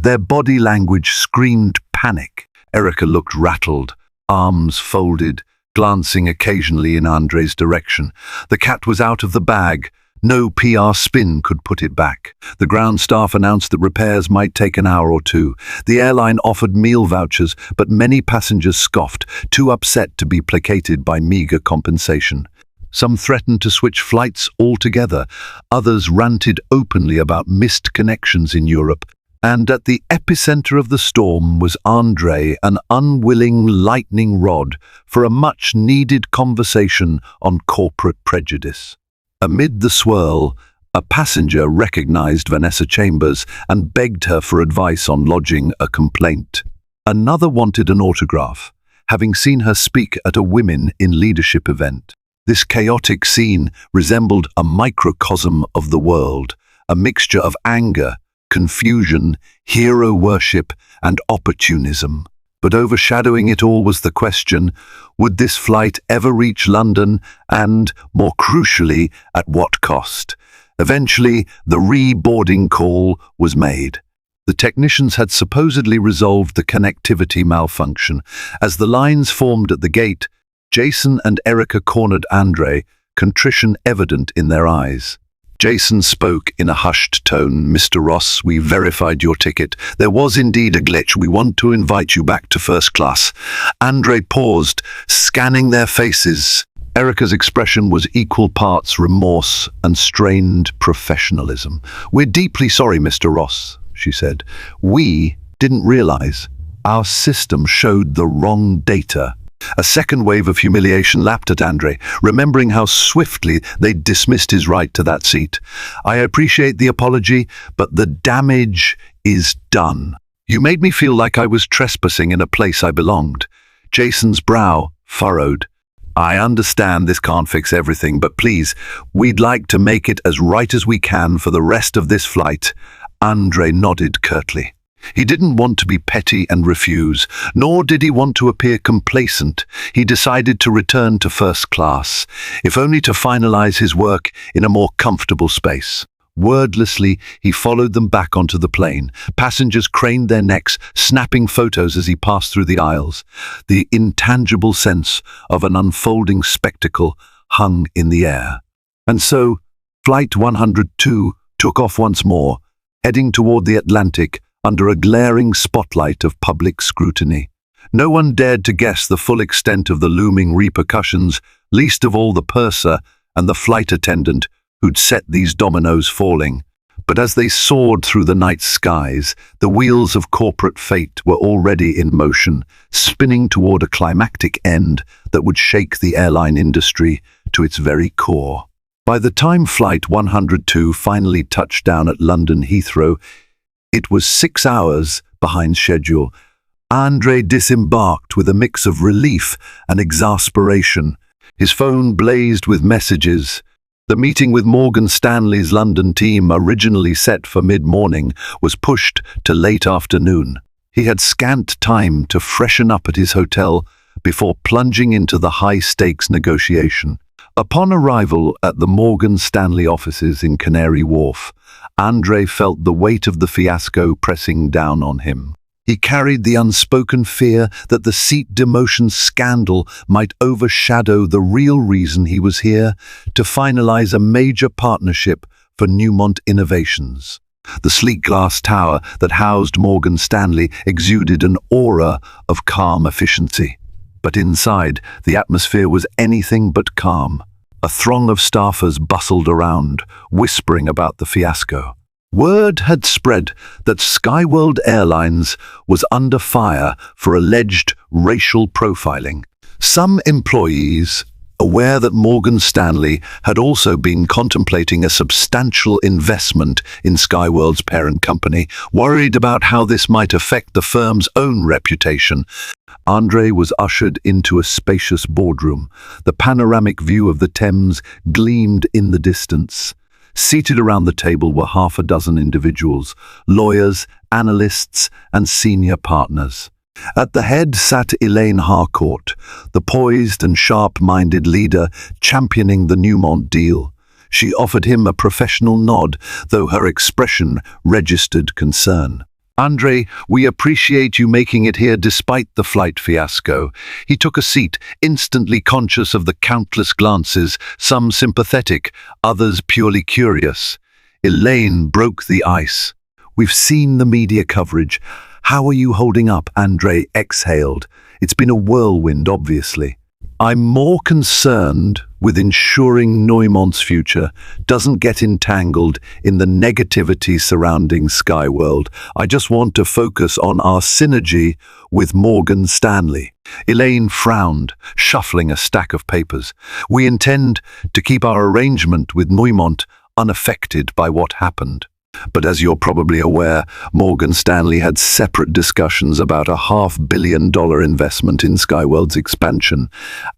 Their body language screamed panic. Erica looked rattled, arms folded, glancing occasionally in Andre's direction. The cat was out of the bag. No PR spin could put it back. The ground staff announced that repairs might take an hour or two. The airline offered meal vouchers, but many passengers scoffed, too upset to be placated by meager compensation. Some threatened to switch flights altogether. Others ranted openly about missed connections in Europe. And at the epicenter of the storm was Andre, an unwilling lightning rod for a much-needed conversation on corporate prejudice. Amid the swirl, a passenger recognized Vanessa Chambers and begged her for advice on lodging a complaint. Another wanted an autograph, having seen her speak at a Women in Leadership event. This chaotic scene resembled a microcosm of the world, a mixture of anger, confusion, hero worship, and opportunism. But overshadowing it all was the question, would this flight ever reach London and, more crucially, at what cost? Eventually, the re-boarding call was made. The technicians had supposedly resolved the connectivity malfunction. As the lines formed at the gate, Jason and Erica cornered Andre, contrition evident in their eyes. Jason spoke in a hushed tone. "Mr. Ross, we verified your ticket. There was indeed a glitch. We want to invite you back to first class." Andre paused, scanning their faces. Erica's expression was equal parts remorse and strained professionalism. "We're deeply sorry, Mr. Ross," she said. "We didn't realize. Our system showed the wrong data." A second wave of humiliation lapped at Andre, remembering how swiftly they'd dismissed his right to that seat. "I appreciate the apology, but the damage is done. You made me feel like I was trespassing in a place I belonged." Jason's brow furrowed. "I understand this can't fix everything, but please, we'd like to make it as right as we can for the rest of this flight." Andre nodded curtly. He didn't want to be petty and refuse, nor did he want to appear complacent. He decided to return to first class, if only to finalize his work in a more comfortable space. Wordlessly, he followed them back onto the plane. Passengers craned their necks, snapping photos as he passed through the aisles. The intangible sense of an unfolding spectacle hung in the air. And so, Flight 102 took off once more, heading toward the Atlantic, under a glaring spotlight of public scrutiny. No one dared to guess the full extent of the looming repercussions, least of all the purser and the flight attendant who'd set these dominoes falling. But as they soared through the night skies, the wheels of corporate fate were already in motion, spinning toward a climactic end that would shake the airline industry to its very core. By the time Flight 102 finally touched down at London Heathrow, it was 6 hours behind schedule. Andre disembarked with a mix of relief and exasperation. His phone blazed with messages. The meeting with Morgan Stanley's London team, originally set for mid-morning, was pushed to late afternoon. He had scant time to freshen up at his hotel before plunging into the high-stakes negotiation. Upon arrival at the Morgan Stanley offices in Canary Wharf, Andre felt the weight of the fiasco pressing down on him. He carried the unspoken fear that the seat demotion scandal might overshadow the real reason he was here, to finalize a major partnership for Newmont Innovations. The sleek glass tower that housed Morgan Stanley exuded an aura of calm efficiency. But inside, the atmosphere was anything but calm. A throng of staffers bustled around, whispering about the fiasco. Word had spread that Skyworld Airlines was under fire for alleged racial profiling. Some employees, aware that Morgan Stanley had also been contemplating a substantial investment in Skyworld's parent company, worried about how this might affect the firm's own reputation. Andre was ushered into a spacious boardroom. The panoramic view of the Thames gleamed in the distance. Seated around the table were half a dozen individuals, lawyers, analysts, and senior partners. At the head sat Elaine Harcourt, the poised and sharp-minded leader championing the Newmont deal. She offered him a professional nod, though her expression registered concern. "Andre, we appreciate you making it here despite the flight fiasco." He took a seat, instantly conscious of the countless glances, some sympathetic, others purely curious. Elaine broke the ice. "We've seen the media coverage. How are you holding up?" Andre exhaled. "It's been a whirlwind, obviously." "I'm more concerned with ensuring Neumont's future doesn't get entangled in the negativity surrounding Skyworld. I just want to focus on our synergy with Morgan Stanley." Elaine frowned, shuffling a stack of papers. "We intend to keep our arrangement with Neumont unaffected by what happened. But as you're probably aware, Morgan Stanley had separate discussions about a $500 million investment in Skyworld's expansion.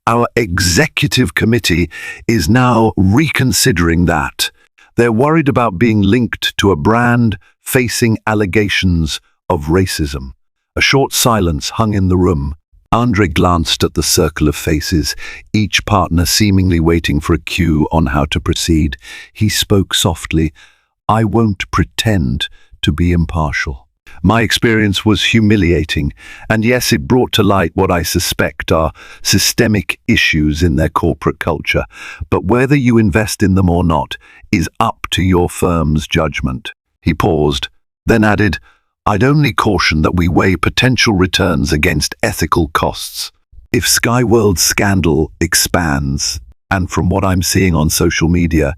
Our executive committee is now reconsidering that. They're worried about being linked to a brand facing allegations of racism." A short silence hung in the room. Andre glanced at the circle of faces, each partner seemingly waiting for a cue on how to proceed. He spoke softly. "I won't pretend to be impartial. My experience was humiliating, and yes, it brought to light what I suspect are systemic issues in their corporate culture. But whether you invest in them or not is up to your firm's judgment." He paused, then added, "I'd only caution that we weigh potential returns against ethical costs. If Skyworld's scandal expands, and from what I'm seeing on social media,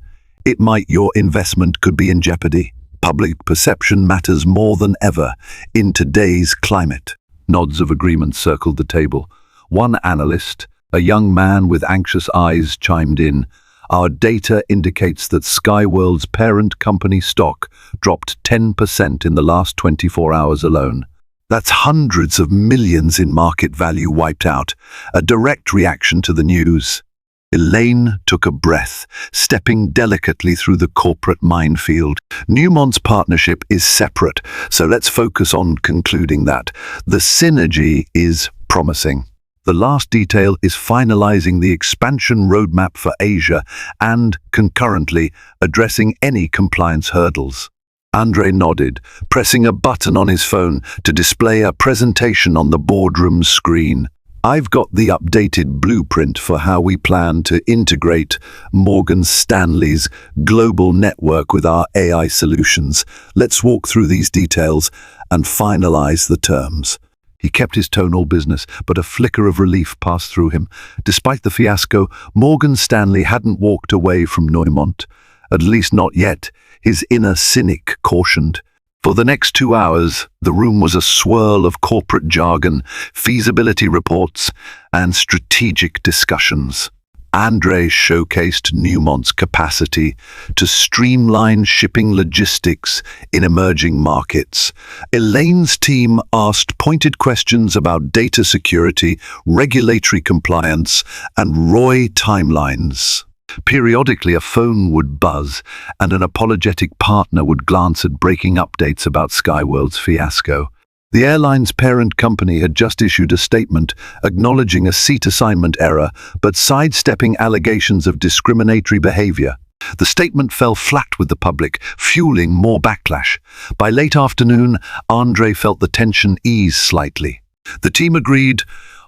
your investment could be in jeopardy. Public perception matters more than ever in today's climate." Nods of agreement circled the table. One analyst, a young man with anxious eyes, chimed in. "Our data indicates that Skyworld's parent company stock dropped 10% in the last 24 hours alone. That's hundreds of millions in market value wiped out, a direct reaction to the news." Elaine took a breath, stepping delicately through the corporate minefield. "Newmont's partnership is separate, so let's focus on concluding that. The synergy is promising. The last detail is finalizing the expansion roadmap for Asia and, concurrently, addressing any compliance hurdles." Andre nodded, pressing a button on his phone to display a presentation on the boardroom screen. "I've got the updated blueprint for how we plan to integrate Morgan Stanley's global network with our AI solutions. Let's walk through these details and finalize the terms." He kept his tone all business, but a flicker of relief passed through him. Despite the fiasco, Morgan Stanley hadn't walked away from Neumont. At least not yet, his inner cynic cautioned. For the next 2 hours, the room was a swirl of corporate jargon, feasibility reports, and strategic discussions. Andre showcased Newmont's capacity to streamline shipping logistics in emerging markets. Elaine's team asked pointed questions about data security, regulatory compliance, and ROI timelines. Periodically, a phone would buzz, and an apologetic partner would glance at breaking updates about Skyworld's fiasco. The airline's parent company had just issued a statement acknowledging a seat assignment error but sidestepping allegations of discriminatory behavior. The statement fell flat with the public, fueling more backlash. By late afternoon, Andre felt the tension ease slightly. The team agreed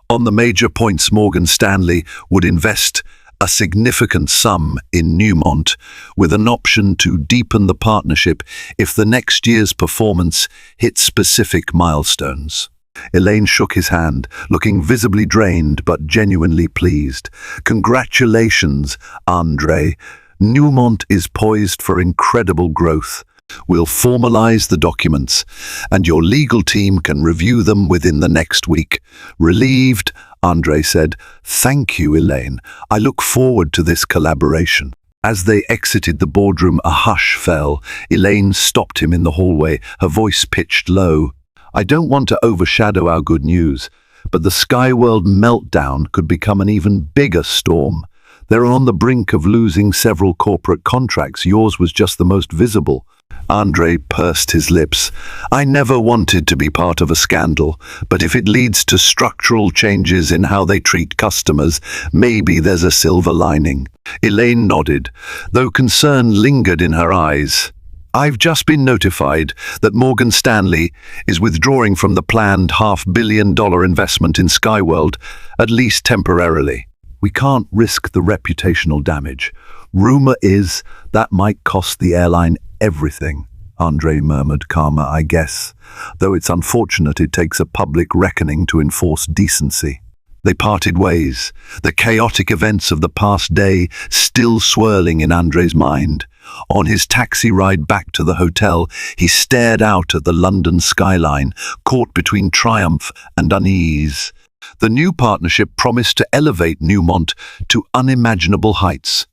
on the major points. Morgan Stanley would invest a significant sum in Newmont, with an option to deepen the partnership if the next year's performance hit specific milestones. Elaine shook his hand, looking visibly drained but genuinely pleased. "Congratulations, Andre. Newmont is poised for incredible growth. We'll formalize the documents, and your legal team can review them within the next week." Relieved, Andre said, "Thank you, Elaine. I look forward to this collaboration." As they exited the boardroom, a hush fell. Elaine stopped him in the hallway, her voice pitched low. "I don't want to overshadow our good news, but the Skyworld meltdown could become an even bigger storm. They're on the brink of losing several corporate contracts. Yours was just the most visible." Andre pursed his lips. "I never wanted to be part of a scandal, but if it leads to structural changes in how they treat customers, maybe there's a silver lining." Elaine nodded, though concern lingered in her eyes. "I've just been notified that Morgan Stanley is withdrawing from the planned $500 million investment in Skyworld, at least temporarily. We can't risk the reputational damage. Rumor is that might cost the airline everything." Andre murmured, "Karma, I guess. Though it's unfortunate it takes a public reckoning to enforce decency." They parted ways, the chaotic events of the past day still swirling in Andre's mind. On his taxi ride back to the hotel, he stared out at the London skyline, caught between triumph and unease. The new partnership promised to elevate Newmont to unimaginable heights.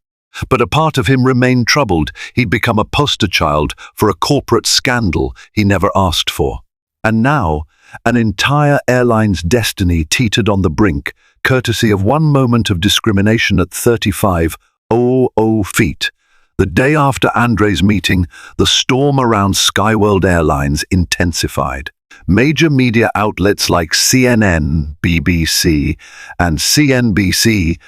But a part of him remained troubled. He'd become a poster child for a corporate scandal he never asked for. And now, an entire airline's destiny teetered on the brink, courtesy of one moment of discrimination at 35,000 feet. The day after Andre's meeting, the storm around Skyworld Airlines intensified. Major media outlets like CNN, BBC, and CNBC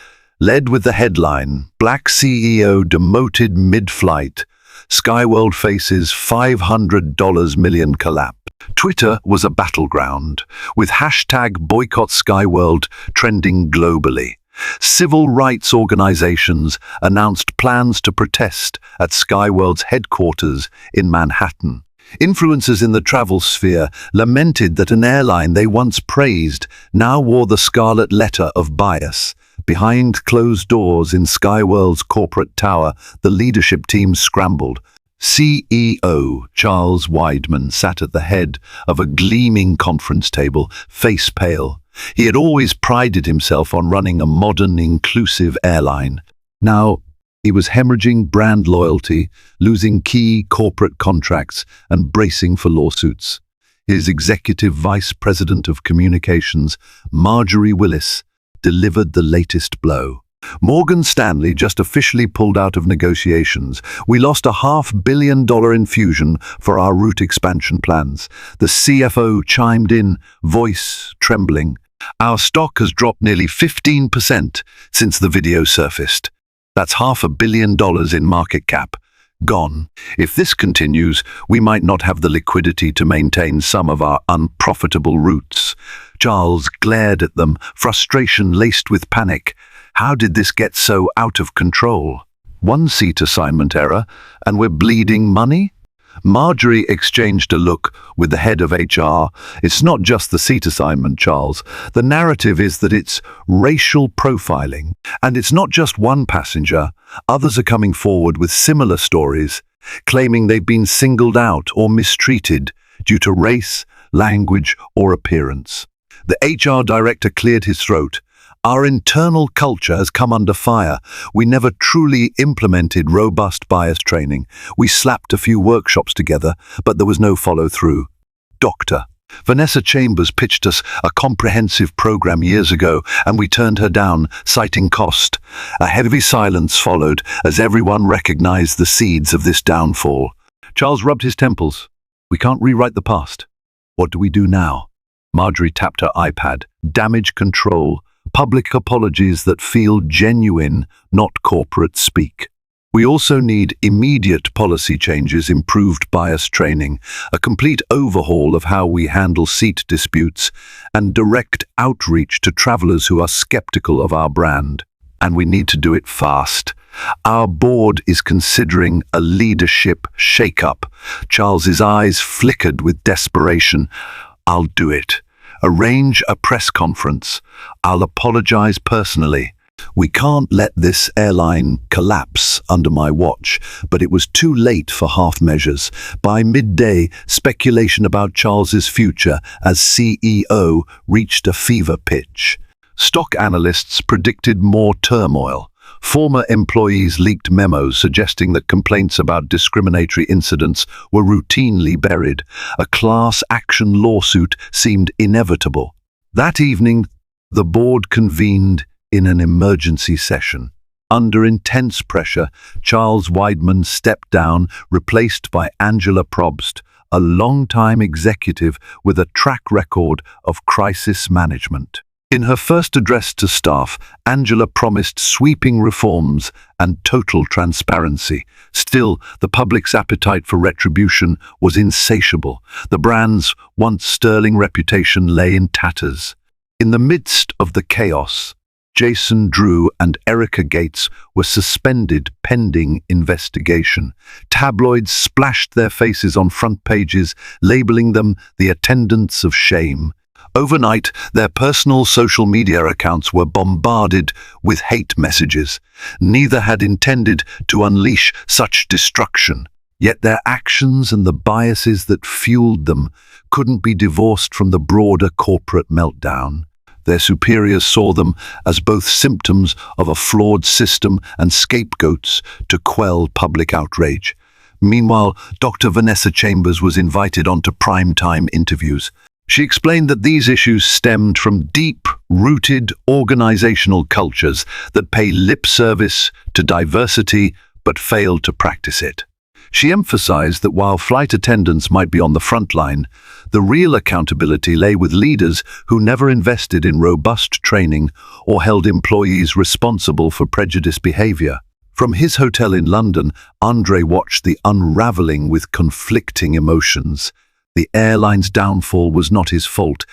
led with the headline, "Black CEO Demoted Mid-Flight. Skyworld Faces $500 million Collapse." Twitter was a battleground, with hashtag Boycott Skyworld trending globally. Civil rights organizations announced plans to protest at Skyworld's headquarters in Manhattan. Influencers in the travel sphere lamented that an airline they once praised now wore the scarlet letter of bias. Behind closed doors in Skyworld's corporate tower, the leadership team scrambled. CEO Charles Weidman sat at the head of a gleaming conference table, face pale. He had always prided himself on running a modern, inclusive airline. Now, he was hemorrhaging brand loyalty, losing key corporate contracts, and bracing for lawsuits. His executive vice president of communications, Marjorie Willis, delivered the latest blow. "Morgan Stanley just officially pulled out of negotiations. We lost a $500 million infusion for our route expansion plans." The CFO chimed in, voice trembling. "Our stock has dropped nearly 15% since the video surfaced. That's $500 million in market cap. Gone. If this continues, we might not have the liquidity to maintain some of our unprofitable routes." Charles glared at them, frustration laced with panic. How did this get so out of control? One seat assignment error, and we're bleeding money? Marjorie exchanged a look with the head of HR. "It's not just the seat assignment, Charles. The narrative is that it's racial profiling. And it's not just one passenger. Others are coming forward with similar stories, claiming they've been singled out or mistreated due to race, language, or appearance." The HR director cleared his throat. Our internal culture has come under fire. We never truly implemented robust bias training. We slapped a few workshops together, but there was no follow-through. Dr. Vanessa Chambers pitched us a comprehensive program years ago, and we turned her down, citing cost. A heavy silence followed as everyone recognized the seeds of this downfall. Charles rubbed his temples. We can't rewrite the past. What do we do now? Marjorie tapped her iPad. Damage control. Public apologies that feel genuine, not corporate speak. We also need immediate policy changes, improved bias training, a complete overhaul of how we handle seat disputes, and direct outreach to travelers who are skeptical of our brand. And we need to do it fast. Our board is considering a leadership shake-up. Charles's eyes flickered with desperation. I'll do it. Arrange a press conference. I'll apologize personally. We can't let this airline collapse under my watch, but it was too late for half measures. By midday, speculation about Charles's future as CEO reached a fever pitch. Stock analysts predicted more turmoil. Former employees leaked memos suggesting that complaints about discriminatory incidents were routinely buried. A class action lawsuit seemed inevitable. That evening, the board convened in an emergency session. Under intense pressure, Charles Weidman stepped down, replaced by Angela Probst, a longtime executive with a track record of crisis management. In her first address to staff, Angela promised sweeping reforms and total transparency. Still, the public's appetite for retribution was insatiable. The brand's once sterling reputation lay in tatters. In the midst of the chaos, Jason Drew and Erica Gates were suspended pending investigation. Tabloids splashed their faces on front pages, labeling them the attendants of shame. Overnight, their personal social media accounts were bombarded with hate messages. Neither had intended to unleash such destruction, yet their actions and the biases that fueled them couldn't be divorced from the broader corporate meltdown. Their superiors saw them as both symptoms of a flawed system and scapegoats to quell public outrage. Meanwhile, Dr. Vanessa Chambers was invited onto primetime interviews. She explained that these issues stemmed from deep-rooted organizational cultures that pay lip service to diversity but fail to practice it. She emphasized that while flight attendants might be on the front line, the real accountability lay with leaders who never invested in robust training or held employees responsible for prejudiced behavior. From his hotel in London, Andre watched the unraveling with conflicting emotions. The airline's downfall was not his fault,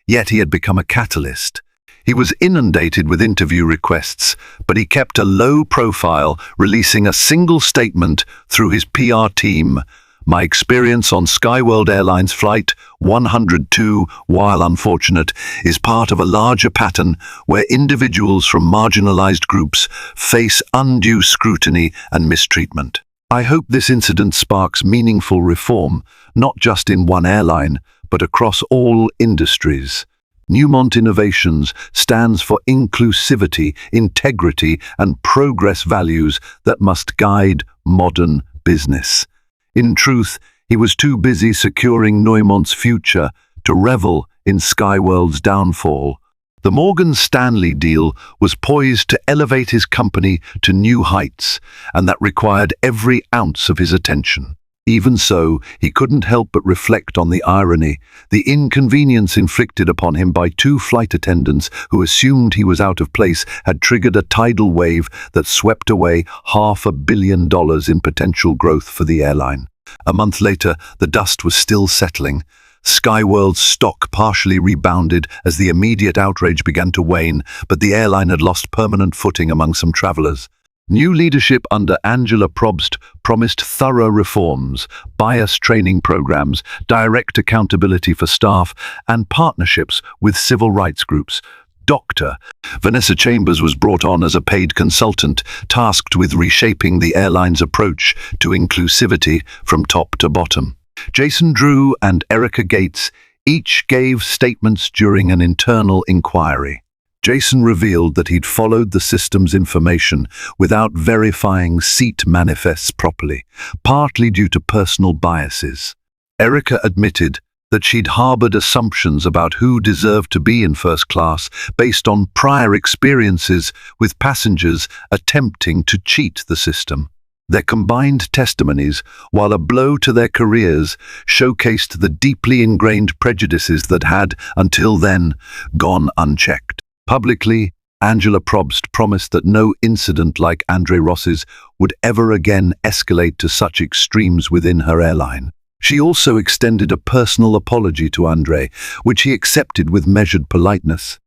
yet he had become a catalyst. He was inundated with interview requests, but he kept a low profile, releasing a single statement through his PR team. My experience on SkyWorld Airlines Flight 102, while unfortunate, is part of a larger pattern where individuals from marginalized groups face undue scrutiny and mistreatment. I hope this incident sparks meaningful reform, not just in one airline, but across all industries. Newmont Innovations stands for inclusivity, integrity, and progress values that must guide modern business. In truth, he was too busy securing Newmont's future to revel in SkyWorld's downfall. The Morgan Stanley deal was poised to elevate his company to new heights, and that required every ounce of his attention. Even so, he couldn't help but reflect on the irony, the inconvenience inflicted upon him by two flight attendants who assumed he was out of place had triggered a tidal wave that swept away $500 million in potential growth for the airline. A month later, the dust was still settling. SkyWorld's stock partially rebounded as the immediate outrage began to wane, but the airline had lost permanent footing among some travelers. New leadership under Angela Probst promised thorough reforms, bias training programs, direct accountability for staff, and partnerships with civil rights groups. Dr. Vanessa Chambers was brought on as a paid consultant, tasked with reshaping the airline's approach to inclusivity from top to bottom. Jason Drew and Erica Gates each gave statements during an internal inquiry. Jason revealed that he'd followed the system's information without verifying seat manifests properly, partly due to personal biases. Erica admitted that she'd harbored assumptions about who deserved to be in first class based on prior experiences with passengers attempting to cheat the system. Their combined testimonies, while a blow to their careers, showcased the deeply ingrained prejudices that had, until then, gone unchecked. Publicly, Angela Probst promised that no incident like Andre Ross's would ever again escalate to such extremes within her airline. She also extended a personal apology to Andre, which he accepted with measured politeness.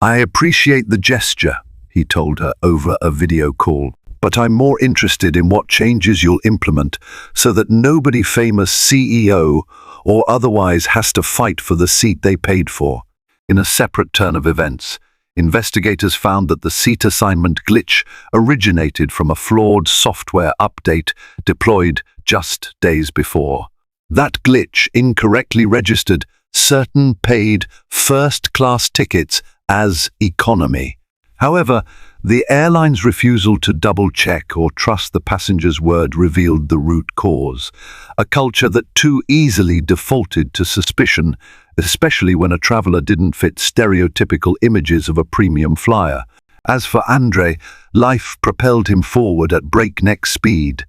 "I appreciate the gesture," he told her over a video call, "but I'm more interested in what changes you'll implement so that nobody famous CEO or otherwise has to fight for the seat they paid for." In a separate turn of events, investigators found that the seat assignment glitch originated from a flawed software update deployed just days before. That glitch incorrectly registered certain paid first-class tickets as economy. However, the airline's refusal to double-check or trust the passenger's word revealed the root cause, a culture that too easily defaulted to suspicion, especially when a traveler didn't fit stereotypical images of a premium flyer. As for Andre, life propelled him forward at breakneck speed.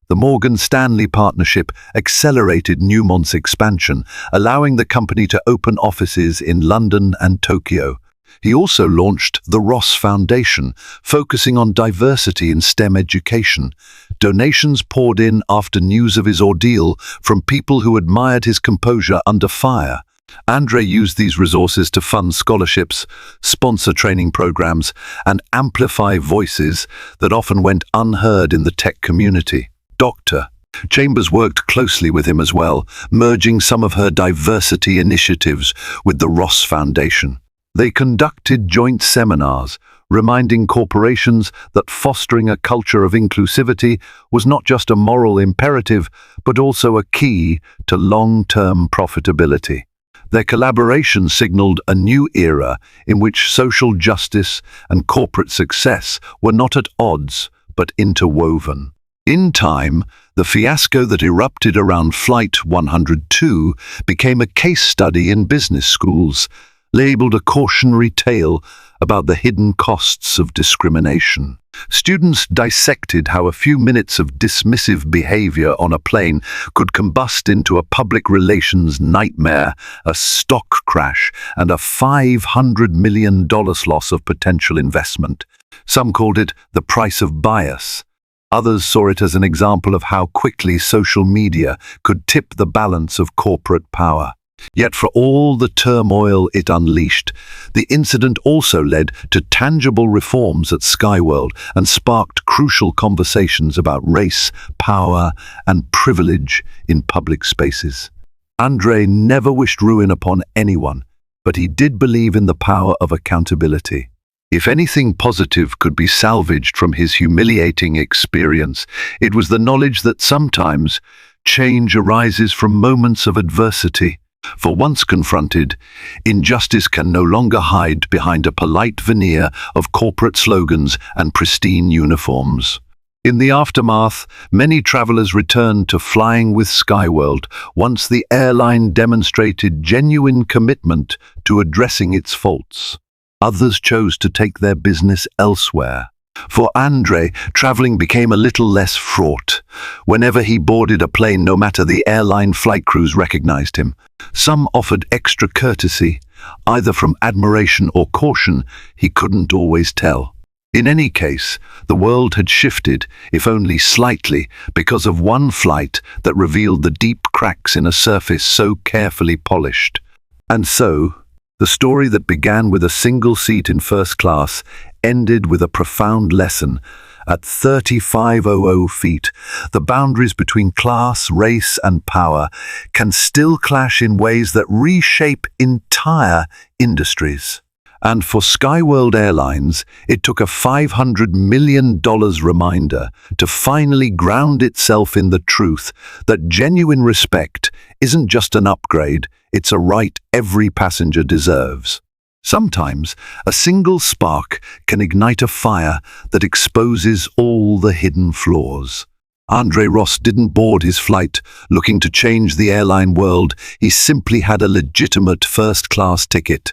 The Morgan Stanley partnership accelerated Newmont's expansion, allowing the company to open offices in London and Tokyo. He also launched the Ross Foundation, focusing on diversity in STEM education. Donations poured in after news of his ordeal from people who admired his composure under fire. Andre used these resources to fund scholarships, sponsor training programs, and amplify voices that often went unheard in the tech community. Dr. Chambers worked closely with him as well, merging some of her diversity initiatives with the Ross Foundation. They conducted joint seminars, reminding corporations that fostering a culture of inclusivity was not just a moral imperative, but also a key to long-term profitability. Their collaboration signaled a new era in which social justice and corporate success were not at odds, but interwoven. In time, the fiasco that erupted around Flight 102 became a case study in business schools, labeled a cautionary tale about the hidden costs of discrimination. Students dissected how a few minutes of dismissive behavior on a plane could combust into a public relations nightmare, a stock crash, and a $500 million loss of potential investment. Some called it the price of bias. Others saw it as an example of how quickly social media could tip the balance of corporate power. Yet for all the turmoil it unleashed, the incident also led to tangible reforms at Skyworld and sparked crucial conversations about race, power, and privilege in public spaces. Andre never wished ruin upon anyone, but he did believe in the power of accountability. If anything positive could be salvaged from his humiliating experience, it was the knowledge that sometimes change arises from moments of adversity. For once confronted, injustice can no longer hide behind a polite veneer of corporate slogans and pristine uniforms. In the aftermath, many travelers returned to flying with Skyworld once the airline demonstrated genuine commitment to addressing its faults. Others chose to take their business elsewhere. For Andre, traveling became a little less fraught. Whenever he boarded a plane, no matter the airline, flight crews recognized him. Some offered extra courtesy, either from admiration or caution. He couldn't always tell. In any case, the world had shifted, if only slightly, because of one flight that revealed the deep cracks in a surface so carefully polished. And so, the story that began with a single seat in first class ended with a profound lesson. At 3,500 feet, the boundaries between class, race, and power can still clash in ways that reshape entire industries. And for Skyworld Airlines, it took a $500 million reminder to finally ground itself in the truth that genuine respect isn't just an upgrade, it's a right every passenger deserves. Sometimes, a single spark can ignite a fire that exposes all the hidden flaws. Andre Ross didn't board his flight looking to change the airline world. He simply had a legitimate first-class ticket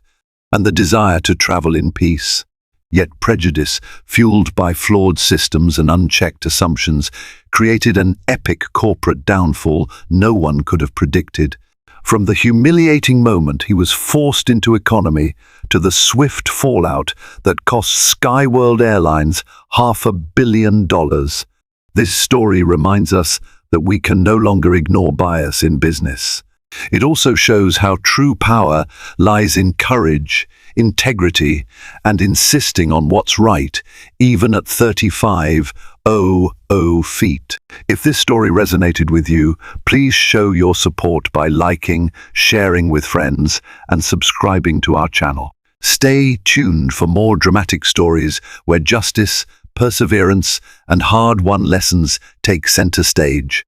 and the desire to travel in peace. Yet prejudice, fueled by flawed systems and unchecked assumptions, created an epic corporate downfall no one could have predicted. From the humiliating moment he was forced into economy to the swift fallout that cost Skyworld Airlines $500 million. This story reminds us that we can no longer ignore bias in business. It also shows how true power lies in courage, integrity, and insisting on what's right, even at 35,000 feet. If this story resonated with you, please show your support by liking, sharing with friends, and subscribing to our channel. Stay tuned for more dramatic stories where justice, perseverance, and hard-won lessons take center stage.